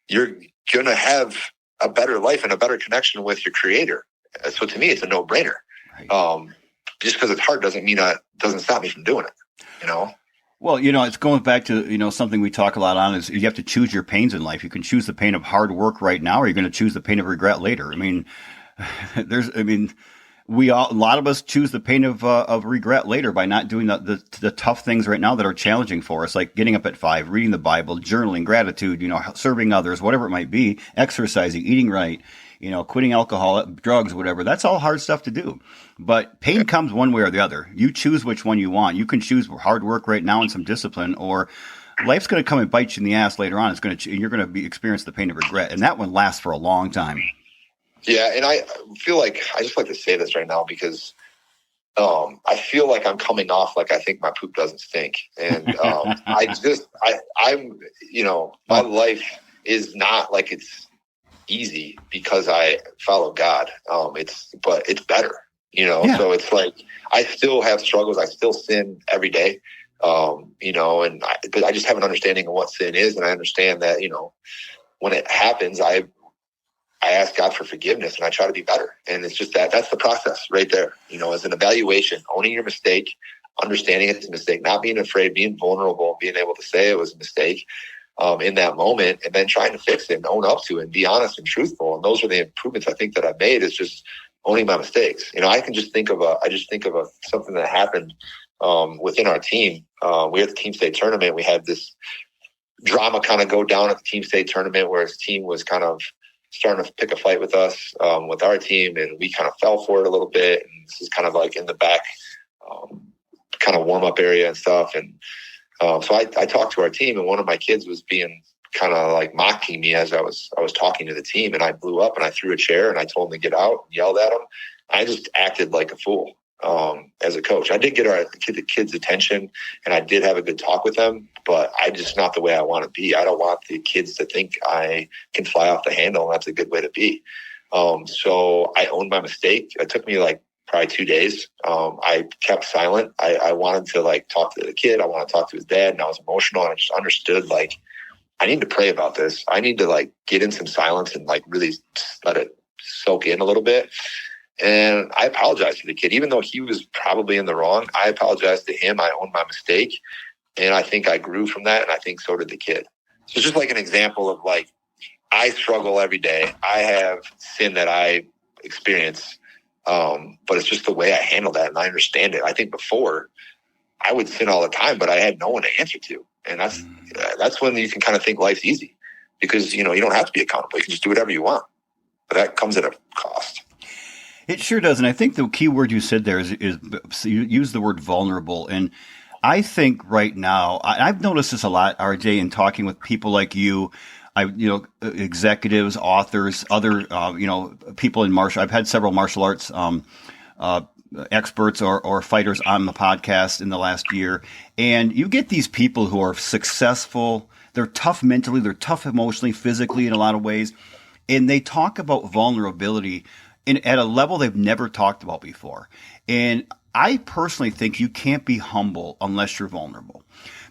you're going to have a better life and a better connection with your Creator. So to me, it's a no-brainer. Right. Just because it's hard doesn't mean doesn't stop me from doing it. Well, it's going back to, something we talk a lot on is you have to choose your pains in life. You can choose the pain of hard work right now, or you're going to choose the pain of regret later. A lot of us choose the pain of regret later by not doing the tough things right now that are challenging for us, like getting up at 5, reading the Bible, journaling, gratitude, serving others, whatever it might be, exercising, eating right, quitting alcohol, drugs, whatever. That's all hard stuff to do. But pain comes one way or the other. You choose which one you want. You can choose hard work right now and some discipline, or life's going to come and bite you in the ass later on. You're going to experience the pain of regret, and that one lasts for a long time. Yeah, and I feel like I just like to say this right now because I feel like I'm coming off like I think my poop doesn't stink, and my life is not like it's easy because I follow God. But it's better, Yeah. So it's like I still have struggles. I still sin every day, but I just have an understanding of what sin is, and I understand that when it happens, I ask God for forgiveness and I try to be better. And it's just that's the process right there, as an evaluation, owning your mistake, understanding it's a mistake, not being afraid, being vulnerable, being able to say it was a mistake in that moment, and then trying to fix it and own up to it and be honest and truthful. And those are the improvements I think that I've made, is just owning my mistakes. I can just think of something that happened within our team. We were at the team state tournament. We had this drama kind of go down at the team state tournament where his team was kind of starting to pick a fight with us, with our team, and we kind of fell for it a little bit. And this is kind of like in the back, kind of warm up area and stuff. And so I talked to our team, and one of my kids was being kind of like mocking me as I was talking to the team, and I blew up and I threw a chair and I told him to get out and yelled at him. I just acted like a fool, as a coach. I did get the kids' attention, and I did have a good talk with them, but I just not the way I want to be. I don't want the kids to think I can fly off the handle, and that's a good way to be. So I owned my mistake. It took me like probably 2 days. I kept silent. I wanted to like talk to the kid. I wanted to talk to his dad, and I was emotional, and I just understood like I need to pray about this. I need to like get in some silence and like really let it soak in a little bit. And I apologized to the kid, even though he was probably in the wrong. I apologized to him. I owned my mistake. And I think I grew from that. And I think so did the kid. So it's just like an example of like, I struggle every day. I have sin that I experience. But it's just the way I handle that. And I understand it. I think before I would sin all the time, but I had no one to answer to. And that's when you can kind of think life's easy, because, you don't have to be accountable. You can just do whatever you want. But that comes at a cost. It sure does. And I think the key word you said there is you use the word vulnerable. And I think right now, I've noticed this a lot, RJ, in talking with people like you, executives, authors, other, people in martial. I've had several martial arts experts or fighters on the podcast in the last year. And you get these people who are successful. They're tough mentally. They're tough emotionally, physically in a lot of ways. And they talk about vulnerability at a level they've never talked about before. And I personally think you can't be humble unless you're vulnerable.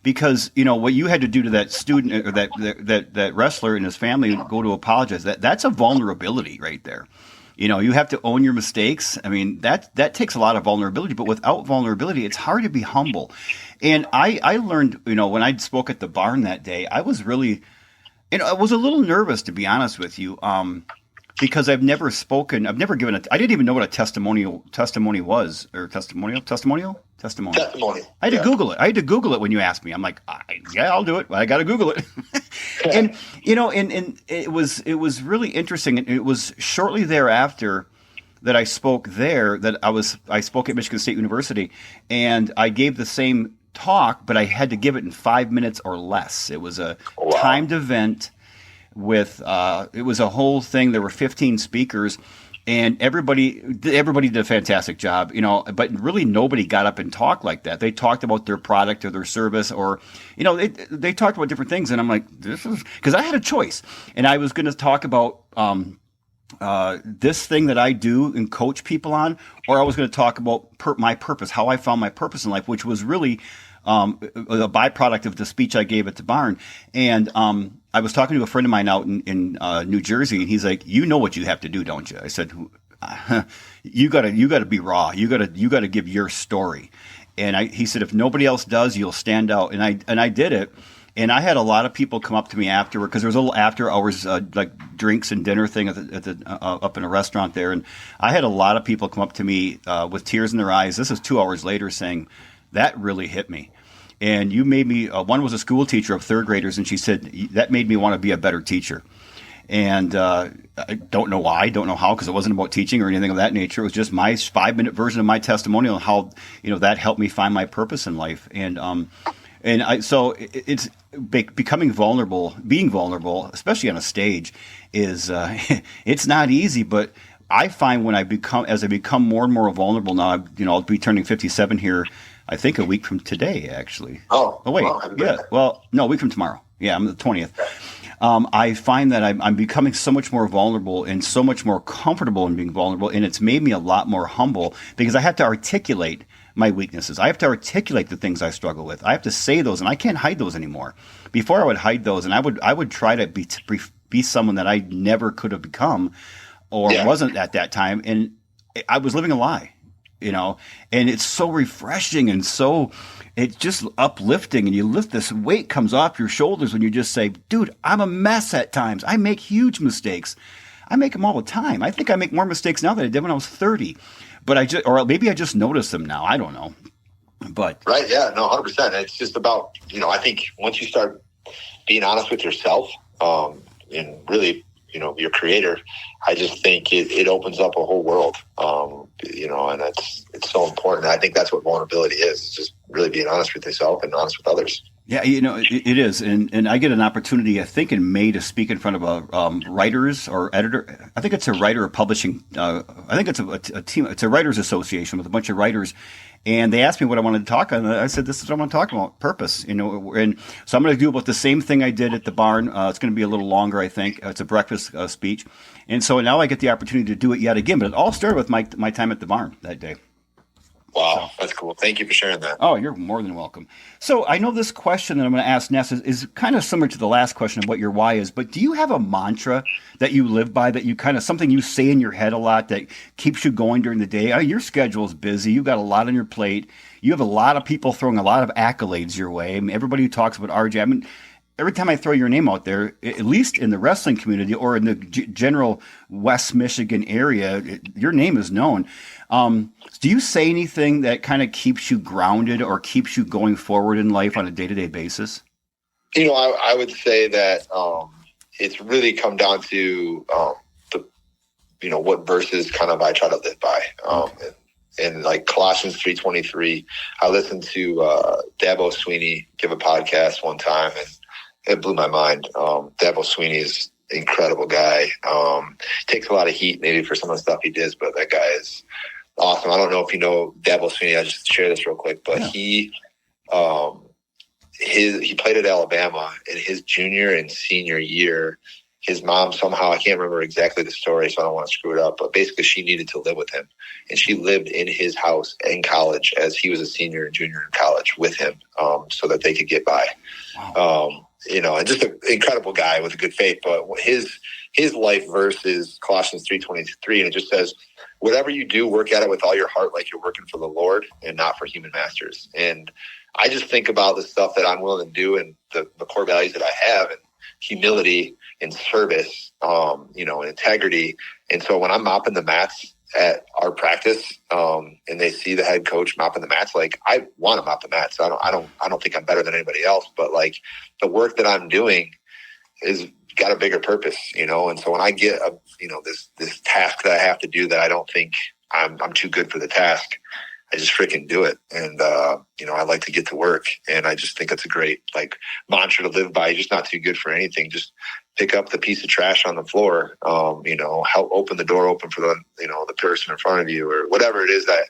Because, what you had to do to that student or that wrestler and his family, go to apologize, that's a vulnerability right there. You have to own your mistakes. I mean, that takes a lot of vulnerability, but without vulnerability, it's hard to be humble. And I learned, when I spoke at the barn that day, I was really, I was a little nervous, to be honest with you. Because I've never spoken, I've never given I didn't even know what a testimony was, or testimonial. I had to Google it. I had to Google it when you asked me. I'm like, yeah, I'll do it. But I got to Google it. And it was really interesting. And it was shortly thereafter that I spoke there that I spoke at Michigan State University, and I gave the same talk, but I had to give it in 5 minutes or less. It was a timed event. It was a whole thing. There were 15 speakers, and everybody did a fantastic job, but really nobody got up and talked like that. They talked about their product or their service, or, they talked about different things. And I'm like, this is, because I had a choice, and I was going to talk about, this thing that I do and coach people on, or I was going to talk about my purpose, how I found my purpose in life, which was really, a byproduct of the speech I gave at the barn. And, I was talking to a friend of mine out in New Jersey, and he's like, "You know what you have to do, don't you?" I said, "You gotta be raw. You gotta give your story." And he said, "If nobody else does, you'll stand out." And I did it. And I had a lot of people come up to me afterward, because there was a little after hours like drinks and dinner thing at the up in a restaurant there. And I had a lot of people come up to me with tears in their eyes. This is 2 hours later, saying, "That really hit me. And you made me," one was a school teacher of third graders, and she said, "That made me want to be a better teacher." And I don't know why, don't know how, because it wasn't about teaching or anything of that nature. It was just my 5-minute version of my testimonial, how, that helped me find my purpose in life. So it's becoming vulnerable, being vulnerable, especially on a stage, is it's not easy. But I find as I become more and more vulnerable now, I'll be turning 57 here, I think a week from today, actually. Oh wait, yeah. Well, no, a week from tomorrow. Yeah, I'm the 20th. I find that I'm becoming so much more vulnerable and so much more comfortable in being vulnerable, and it's made me a lot more humble, because I have to articulate my weaknesses. I have to articulate the things I struggle with. I have to say those, and I can't hide those anymore. Before I would hide those, and I would try to be someone that I never could have become, or wasn't at that time, and I was living a lie. And it's so refreshing, and it's just uplifting, and you lift this weight comes off your shoulders when you just say, "Dude, I'm a mess at times. I make huge mistakes. I make them all the time. I think I make more mistakes now than I did when I was 30, but or maybe I just notice them now. I don't know." But right. Yeah, no, 100%. It's just about, I think once you start being honest with yourself, and really, your creator, I just think it opens up a whole world, and it's so important. I think that's what vulnerability is. It's just really being honest with yourself and honest with others. Yeah, it is, and I get an opportunity, I think, in May to speak in front of a writers or editor. I think it's a writer or publishing. I think it's a team. It's a writers association with a bunch of writers, and they asked me what I wanted to talk on. I said, "This is what I want to talk about: purpose." And so I'm going to do about the same thing I did at the barn. It's going to be a little longer, I think. It's a breakfast speech, and so now I get the opportunity to do it yet again. But it all started with my time at the barn that day. Wow, that's cool. Thank you for sharing that. Oh, you're more than welcome. So I know this question that I'm going to ask Ness is kind of similar to the last question of what your why is, but do you have a mantra that you live by, that you kind of, something you say in your head a lot that keeps you going during the day? Your schedule is busy. You've got a lot on your plate. You have a lot of people throwing a lot of accolades your way. I mean, everybody who talks about RJ, I mean, every time I throw your name out there, at least in the wrestling community or in the general West Michigan area, your name is known. Do you say anything that kind of keeps you grounded or keeps you going forward in life on a day-to-day basis? I would say that it's really come down to what verses kind of I try to live by. And like Colossians 3:23, I listened to Dabo Sweeney give a podcast one time, and it blew my mind. Dabo Sweeney is an incredible guy. Takes a lot of heat maybe for some of the stuff he does, but that guy is awesome. I don't know if you know Dabo Sweeney. I'll just share this real quick, but he played at Alabama in his junior and senior year. His mom somehow, I can't remember exactly the story, so I don't want to screw it up, but basically she needed to live with him. And she lived in his house in college as he was a senior and junior in college with him, so that they could get by. Wow. And just an incredible guy with a good faith. But his life verse is Colossians 3:23, and it just says, whatever you do, work at it with all your heart like you're working for the Lord and not for human masters. And I just think about the stuff that I'm willing to do and the core values that I have, and humility and service, and integrity. And so when I'm mopping the mats at our practice, and they see the head coach mopping the mats, like I want to mop the mats. I don't think I'm better than anybody else, but like the work that I'm doing is got a bigger purpose, And so when I get this task that I have to do that I don't think I'm too good for the task, I just freaking do it. And, I like to get to work, and I just think it's a great mantra to live by. You're just not too good for anything. Just pick up the piece of trash on the floor, help open the door open for the person in front of you, or whatever it is that,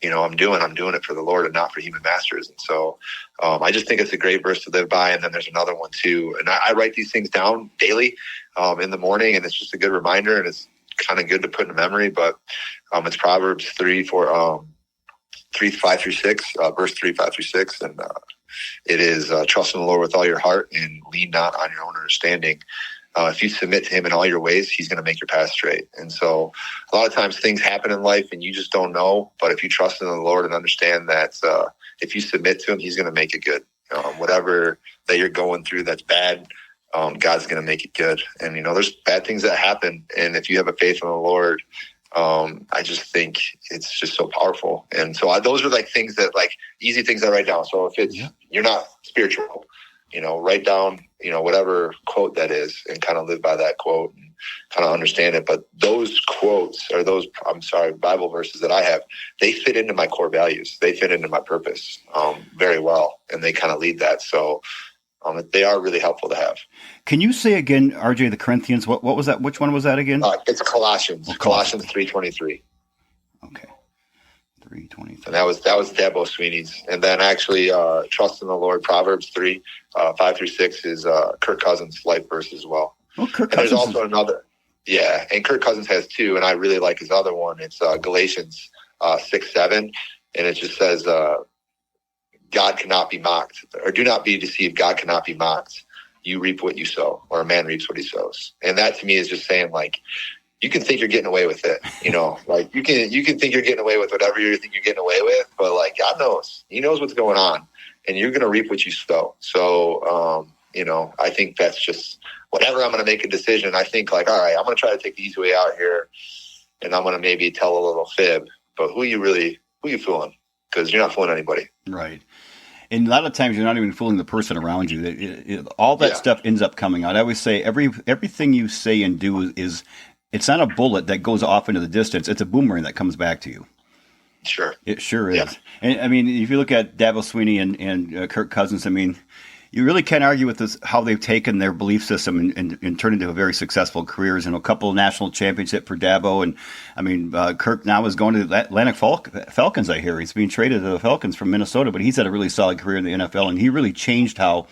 I'm doing it for the Lord and not for human masters. And so, I just think it's a great verse to live by. And then there's another one too. And I write these things down daily, in the morning, and it's just a good reminder, and it's kind of good to put in memory, but, it's Proverbs 3:5 through 6, verse 3, 5 through 6. And, it is trust in the Lord with all your heart and lean not on your own understanding. If you submit to him in all your ways, he's going to make your path straight. And so a lot of times things happen in life and you just don't know. But if you trust in the Lord and understand that if you submit to him, he's going to make it good. Whatever that you're going through that's bad, God's going to make it good. And, there's bad things that happen. And if you have a faith in the Lord, I just think it's just so powerful. And so those are things that easy things I write down. So if it's, you're not spiritual, write down, whatever quote that is and kind of live by that quote and kind of understand it. But those quotes or Bible verses that I have, they fit into my core values. They fit into my purpose, very well. And they kind of lead that. So, they are really helpful to have. Can you say again, RJ, the Corinthians? What was that? Which one was that again? It's Colossians. Oh, Colossians 3:23. Okay, 3:23. And that was Dabo Sweeney's. And then actually, trust in the Lord. Proverbs 3:5 through 6 is Kirk Cousins' life verse as well. Oh, Kirk and Cousins. There's also another. Yeah, and Kirk Cousins has two, and I really like his other one. It's Galatians 6:7, and it just says, God cannot be mocked, or do not be deceived. God cannot be mocked. You reap what you sow, or a man reaps what he sows. And that to me is just saying, you can think you're getting away with it. You can think you're getting away with whatever you think you're getting away with, but God knows. He knows what's going on, and you're going to reap what you sow. So, I think that's just whenever I'm going to make a decision, I think all right, I'm going to try to take the easy way out here, and I'm going to maybe tell a little fib, but who you fooling? Because you're not fooling anybody. Right. And a lot of times you're not even fooling the person around you. All that stuff ends up coming out. I always say everything you say and do it's not a bullet that goes off into the distance. It's a boomerang that comes back to you. Sure. It sure is. Yeah. And I mean, if you look at Dabo Sweeney and Kirk Cousins, I mean, you really can't argue with this, how they've taken their belief system and turned into a very successful careers, and a couple of national championships for Dabo. And I mean, Kirk now is going to the Atlantic Falcons, I hear. He's being traded to the Falcons from Minnesota, but he's had a really solid career in the NFL, and he really changed how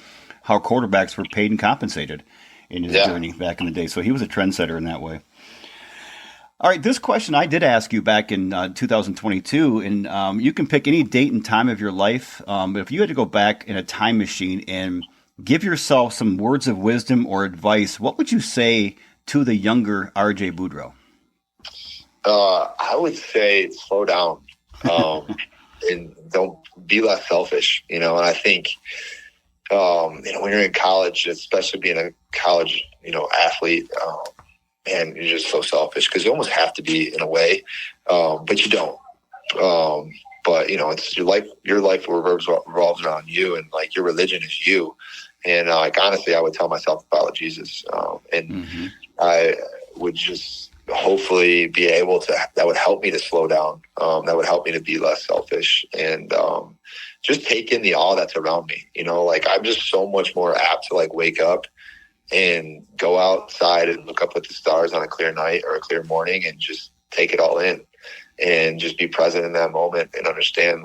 quarterbacks were paid and compensated in his journey back in the day. So he was a trendsetter in that way. All right, this question I did ask you back in 2022, and you can pick any date and time of your life, but if you had to go back in a time machine and give yourself some words of wisdom or advice, what would you say to the younger RJ Boudro? I would say slow down and don't be less selfish, and I think, when you're in college, especially being a college, athlete, and you're just so selfish because you almost have to be in a way, but you don't. But it's your life. Your life revolves around you, and like your religion is you. And honestly, I would tell myself to follow Jesus, and I would just hopefully be able to. That would help me to slow down. That would help me to be less selfish and just take in the awe that's around me. I'm just so much more apt to wake up and go outside and look up at the stars on a clear night or a clear morning and just take it all in and just be present in that moment and understand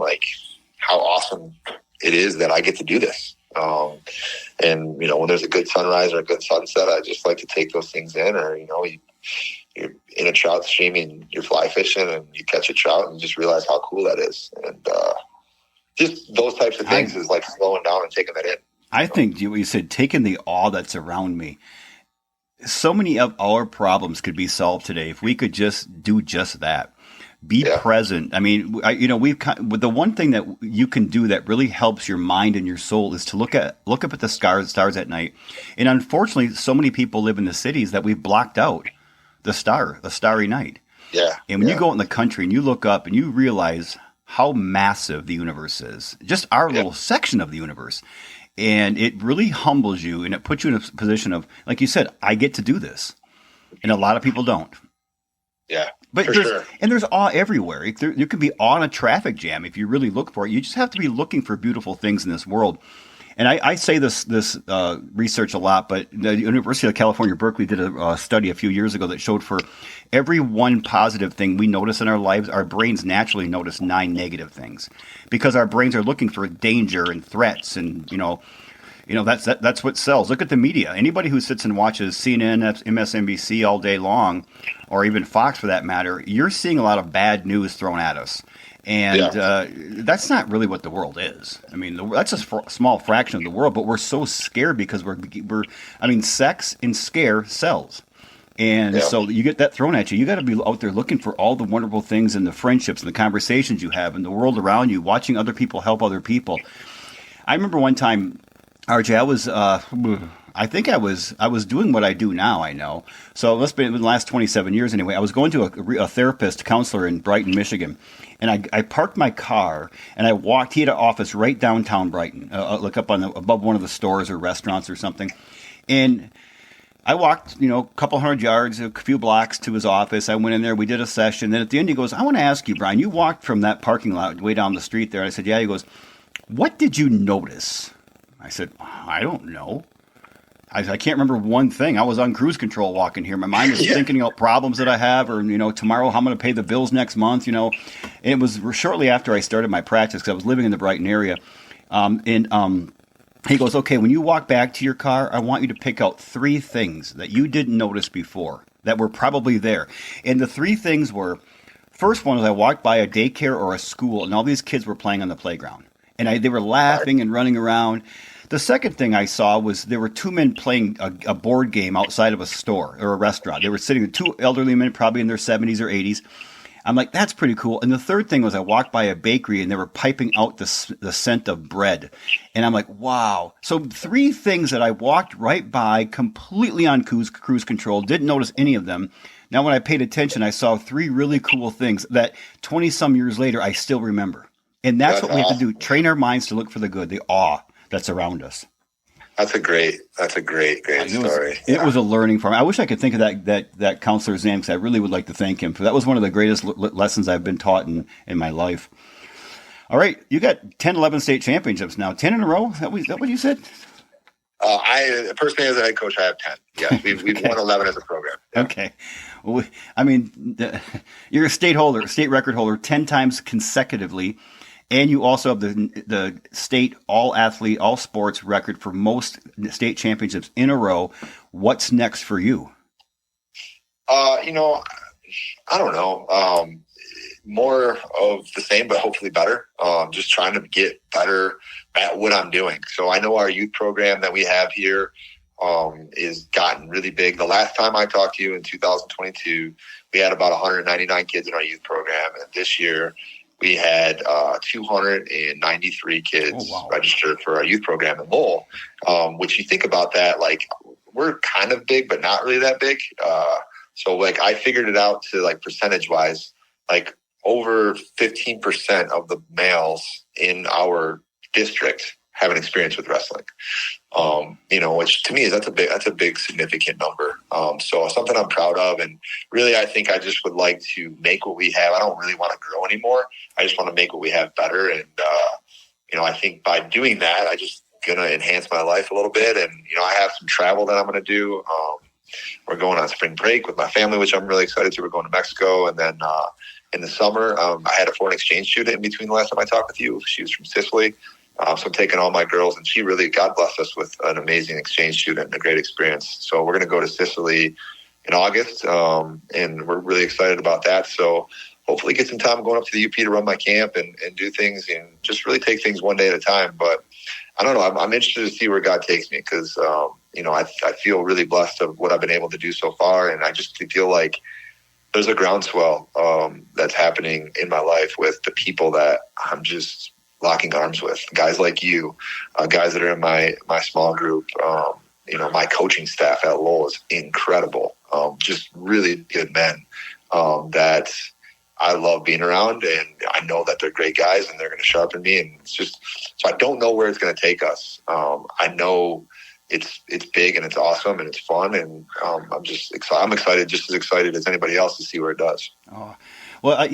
how awesome it is that I get to do this. And when there's a good sunrise or a good sunset, I just like to take those things in, or, you're in a trout stream and you're fly fishing and you catch a trout and just realize how cool that is. And just those types of things is slowing down and taking that in. I think what you said, taking the awe that's around me. So many of our problems could be solved today if we could just do just that. Be present. I mean, the one thing that you can do that really helps your mind and your soul is to look up at the stars at night. And unfortunately, so many people live in the cities that we've blocked out the starry night. Yeah. And when you go out in the country and you look up and you realize how massive the universe is, just our little section of the universe. And it really humbles you, and it puts you in a position of, like you said, I get to do this. And a lot of people don't. Yeah, but there's awe everywhere. There could be awe in a traffic jam if you really look for it. You just have to be looking for beautiful things in this world. And I say this research a lot, but the University of California, Berkeley did a study a few years ago that showed for every one positive thing we notice in our lives, our brains naturally notice 9 negative things, because our brains are looking for danger and threats, and that's what sells. Look at the media. Anybody who sits and watches CNN, MSNBC all day long, or even Fox for that matter, you're seeing a lot of bad news thrown at us. And that's not really what the world is. I mean, that's a small fraction of the world, but we're so scared because sex and scare sells. And so you get that thrown at you. You got to be out there looking for all the wonderful things and the friendships and the conversations you have and the world around you, watching other people help other people. I remember one time, RJ, I was doing what I do now, I know. So let's be in the last 27 years anyway. I was going to a therapist counselor in Brighton, Michigan. And I parked my car and I walked. He had an office right downtown Brighton, look up above one of the stores or restaurants or something. And I walked, a couple hundred yards, a few blocks to his office. I went in there. We did a session. Then at the end, he goes, "I want to ask you, Brian, you walked from that parking lot way down the street there." I said, "Yeah." He goes, "What did you notice?" I said, "I don't know. I can't remember one thing. I was on cruise control walking here. My mind was thinking about problems that I have, or, tomorrow how I'm going to pay the bills next month, And it was shortly after I started my practice, because I was living in the Brighton area. He goes, "Okay, when you walk back to your car, I want you to pick out 3 things that you didn't notice before that were probably there." And the 3 things were, first one was I walked by a daycare or a school, and all these kids were playing on the playground. And they were laughing and running around. The second thing I saw was there were 2 men playing a board game outside of a store or a restaurant. They were sitting, 2 elderly men, probably in their 70s or 80s. I'm like, that's pretty cool. And the third thing was I walked by a bakery and they were piping out the scent of bread. And I'm like, wow. So 3 things that I walked right by completely on cruise control, didn't notice any of them. Now, when I paid attention, I saw 3 really cool things that 20 some years later, I still remember. And that's what we have to do. Train our minds to look for the good, the awe that's around us. That's a great story. It was a learning for me. I wish I could think of that counselor's name, because I really would like to thank him, for that was one of the greatest lessons I've been taught in my life. All right, you got 10, 11 state championships now, 10 in a row. Is that what you said? I personally, as a head coach, I have 10. Yes, we've won 11 as a program. Yeah. Okay. Well, I mean, you're a state record holder 10 times consecutively. And you also have the state all athlete, all sports record for most state championships in a row. What's next for you? I don't know. More of the same, but hopefully better. Just trying to get better at what I'm doing. So I know our youth program that we have here is gotten really big. The last time I talked to you in 2022, we had about 199 kids in our youth program. And this year, we had 293 kids registered for our youth program in Lowell, which you think about that, like, we're kind of big, but not really that big. So like I figured it out to, like, percentage wise, like over 15% of the males in our district have an experience with wrestling. Which to me is that's a big significant number. So something I'm proud of, and really I think I just would like to make what we have. I don't really want to grow anymore. I just want to make what we have better. And I think by doing that, I just gonna enhance my life a little bit. And I have some travel that I'm gonna do. We're going on spring break with my family, which I'm really excited to. We're going to Mexico, and then in the summer, I had a foreign exchange student in between the last time I talked with you. She was from Sicily. So I'm taking all my girls, and she really, God bless us with an amazing exchange student and a great experience. So we're going to go to Sicily in August, and we're really excited about that. So hopefully get some time going up to the UP to run my camp and do things and just really take things one day at a time. But I don't know. I'm interested to see where God takes me, because, I feel really blessed of what I've been able to do so far. And I just feel like there's a groundswell that's happening in my life with the people that I'm just locking arms with, guys like you, guys that are in my small group. My coaching staff at Lowell is incredible. Just really good men that I love being around, and I know that they're great guys and they're going to sharpen me. And it's just, so I don't know where it's going to take us. I know it's big and it's awesome and it's fun. And I'm excited, just as excited as anybody else, to see where it does. Oh. Well,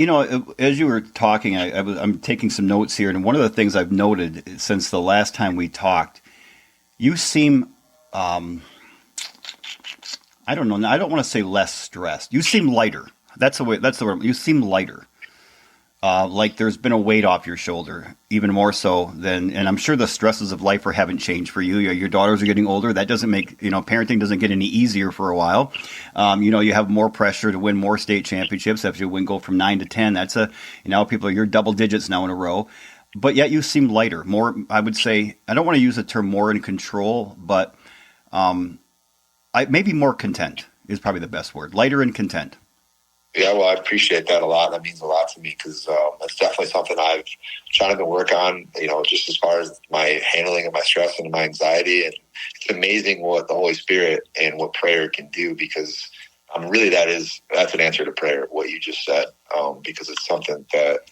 as you were talking, I'm taking some notes here, and one of the things I've noted since the last time we talked, you seem, I don't know, I don't want to say less stressed. You seem lighter. That's the word. You seem lighter. Like there's been a weight off your shoulder, even more so than, and I'm sure the stresses of life haven't changed for you. Your daughters are getting older. That doesn't make, parenting doesn't get any easier for a while. You have more pressure to win more state championships. If you go from 9 to 10, that's you're double digits now in a row. But yet you seem lighter, more, I would say, I don't want to use the term more in control, but maybe more content is probably the best word. Lighter and content. Yeah, well, I appreciate that a lot. That means a lot to me, because that's definitely something I've tried to work on, just as far as my handling of my stress and my anxiety. And it's amazing what the Holy Spirit and what prayer can do, because really that's an answer to prayer, what you just said, because it's something that,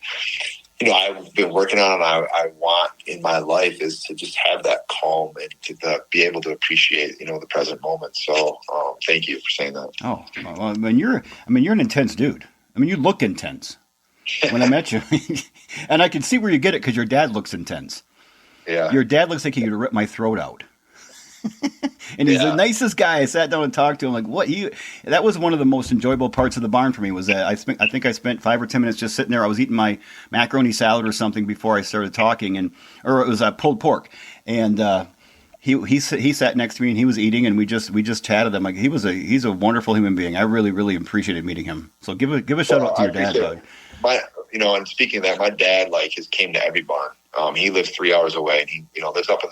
I've been working on, and I want in my life is to just have that calm and to be able to appreciate, the present moment. So thank you for saying that. Oh, well, you're an intense dude. You look intense when I met you. And I can see where you get it, because your dad looks intense. Yeah. Your dad looks like he could rip my throat out. And he's the nicest guy. I sat down and talked to him. Like, that was one of the most enjoyable parts of the barn for me, was that I think I spent 5 or 10 minutes just sitting there. I was eating my macaroni salad or something before I started talking, or it was pulled pork. And he sat next to me and he was eating, and we just chatted. I'm like, he's a wonderful human being. I really, really apprecited meeting him. So give a shout out to your dad, Doug. And speaking of that, my dad has came to every barn. He lives 3 hours away, and he lives up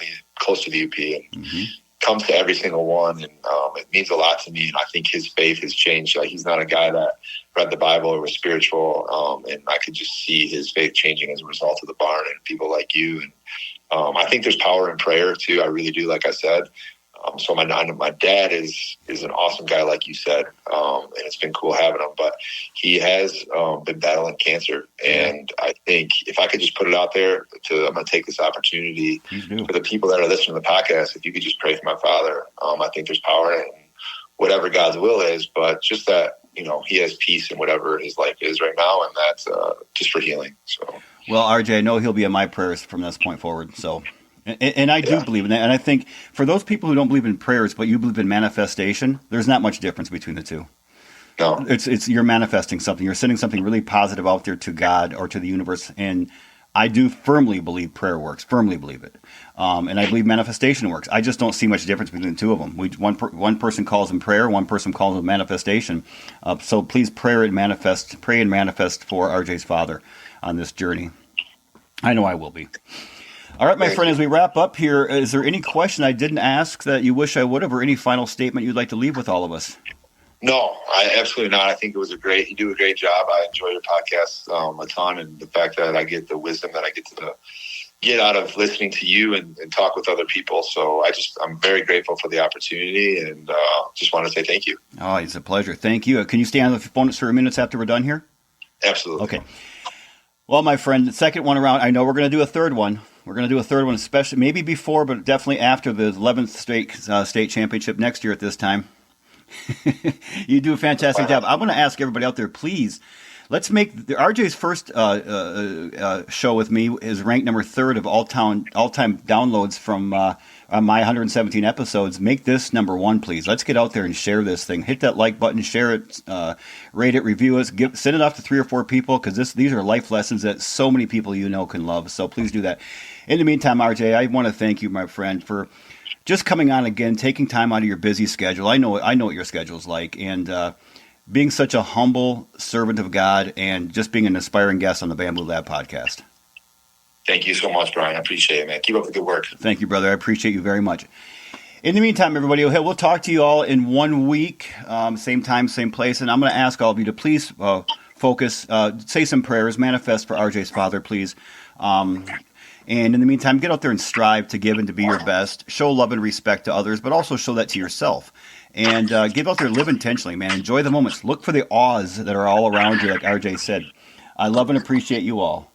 close to the UP, and comes to every single one. And it means a lot to me. And I think his faith has changed. He's not a guy that read the Bible or was spiritual. And I could just see his faith changing as a result of the barn and people like you. And I think there's power in prayer too. I really do. Like I said, So my dad is an awesome guy, like you said, and it's been cool having him. But he has been battling cancer, and I think if I could just put it out there, I'm going to take this opportunity for the people that are listening to the podcast. If you could just pray for my father, I think there's power in whatever God's will is, but just that he has peace in whatever his life is right now, and that's just for healing. So, well, RJ, I know he'll be in my prayers from this point forward. So. And I do believe in that. And I think for those people who don't believe in prayers, but you believe in manifestation, there's not much difference between the two. No. It's you're manifesting something. You're sending something really positive out there to God or to the universe. And I do firmly believe prayer works, firmly believe it. And I believe manifestation works. I just don't see much difference between the two of them. One person calls them prayer, one person calls them manifestation. So please pray and manifest for RJ's father on this journey. I know I will be. All right, my friend, as we wrap up here, is there any question I didn't ask that you wish I would have, or any final statement you'd like to leave with all of us? No, absolutely not. I think you do a great job. I enjoy your podcast a ton, and the fact that I get the wisdom that I get to get out of listening to you and talk with other people. So I'm very grateful for the opportunity, and just want to say thank you. Oh, it's a pleasure. Thank you. Can you stay on the phone for a minute after we're done here? Absolutely. Okay. Well, my friend, the second one around, I know we're going to do a third one. We're going to do a third one, especially maybe before, but definitely after the 11th state championship next year at this time. You do a fantastic job. I'm going to ask everybody out there, please, let's make RJ's first show with me is ranked number 3rd of all-time downloads from my 117 episodes. Make this number 1, please. Let's get out there and share this thing. Hit that like button, share it, rate it, review us, send it off to 3 or 4 people, because these are life lessons that so many people can love. So please do that. In the meantime, RJ, I want to thank you, my friend, for just coming on again, taking time out of your busy schedule. I know what your schedule's like, and being such a humble servant of God, and just being an inspiring guest on the Bamboo Lab podcast. Thank you so much, Brian. I appreciate it, man. Keep up the good work. Thank you, brother. I appreciate you very much. In the meantime, everybody, we'll talk to you all in 1 week, same time, same place. And I'm going to ask all of you to please focus, say some prayers, manifest for RJ's father, please. And in the meantime, get out there and strive to give and to be your best. Show love and respect to others, but also show that to yourself. And get out there, live intentionally, man. Enjoy the moments. Look for the awes that are all around you, like RJ said. I love and appreciate you all.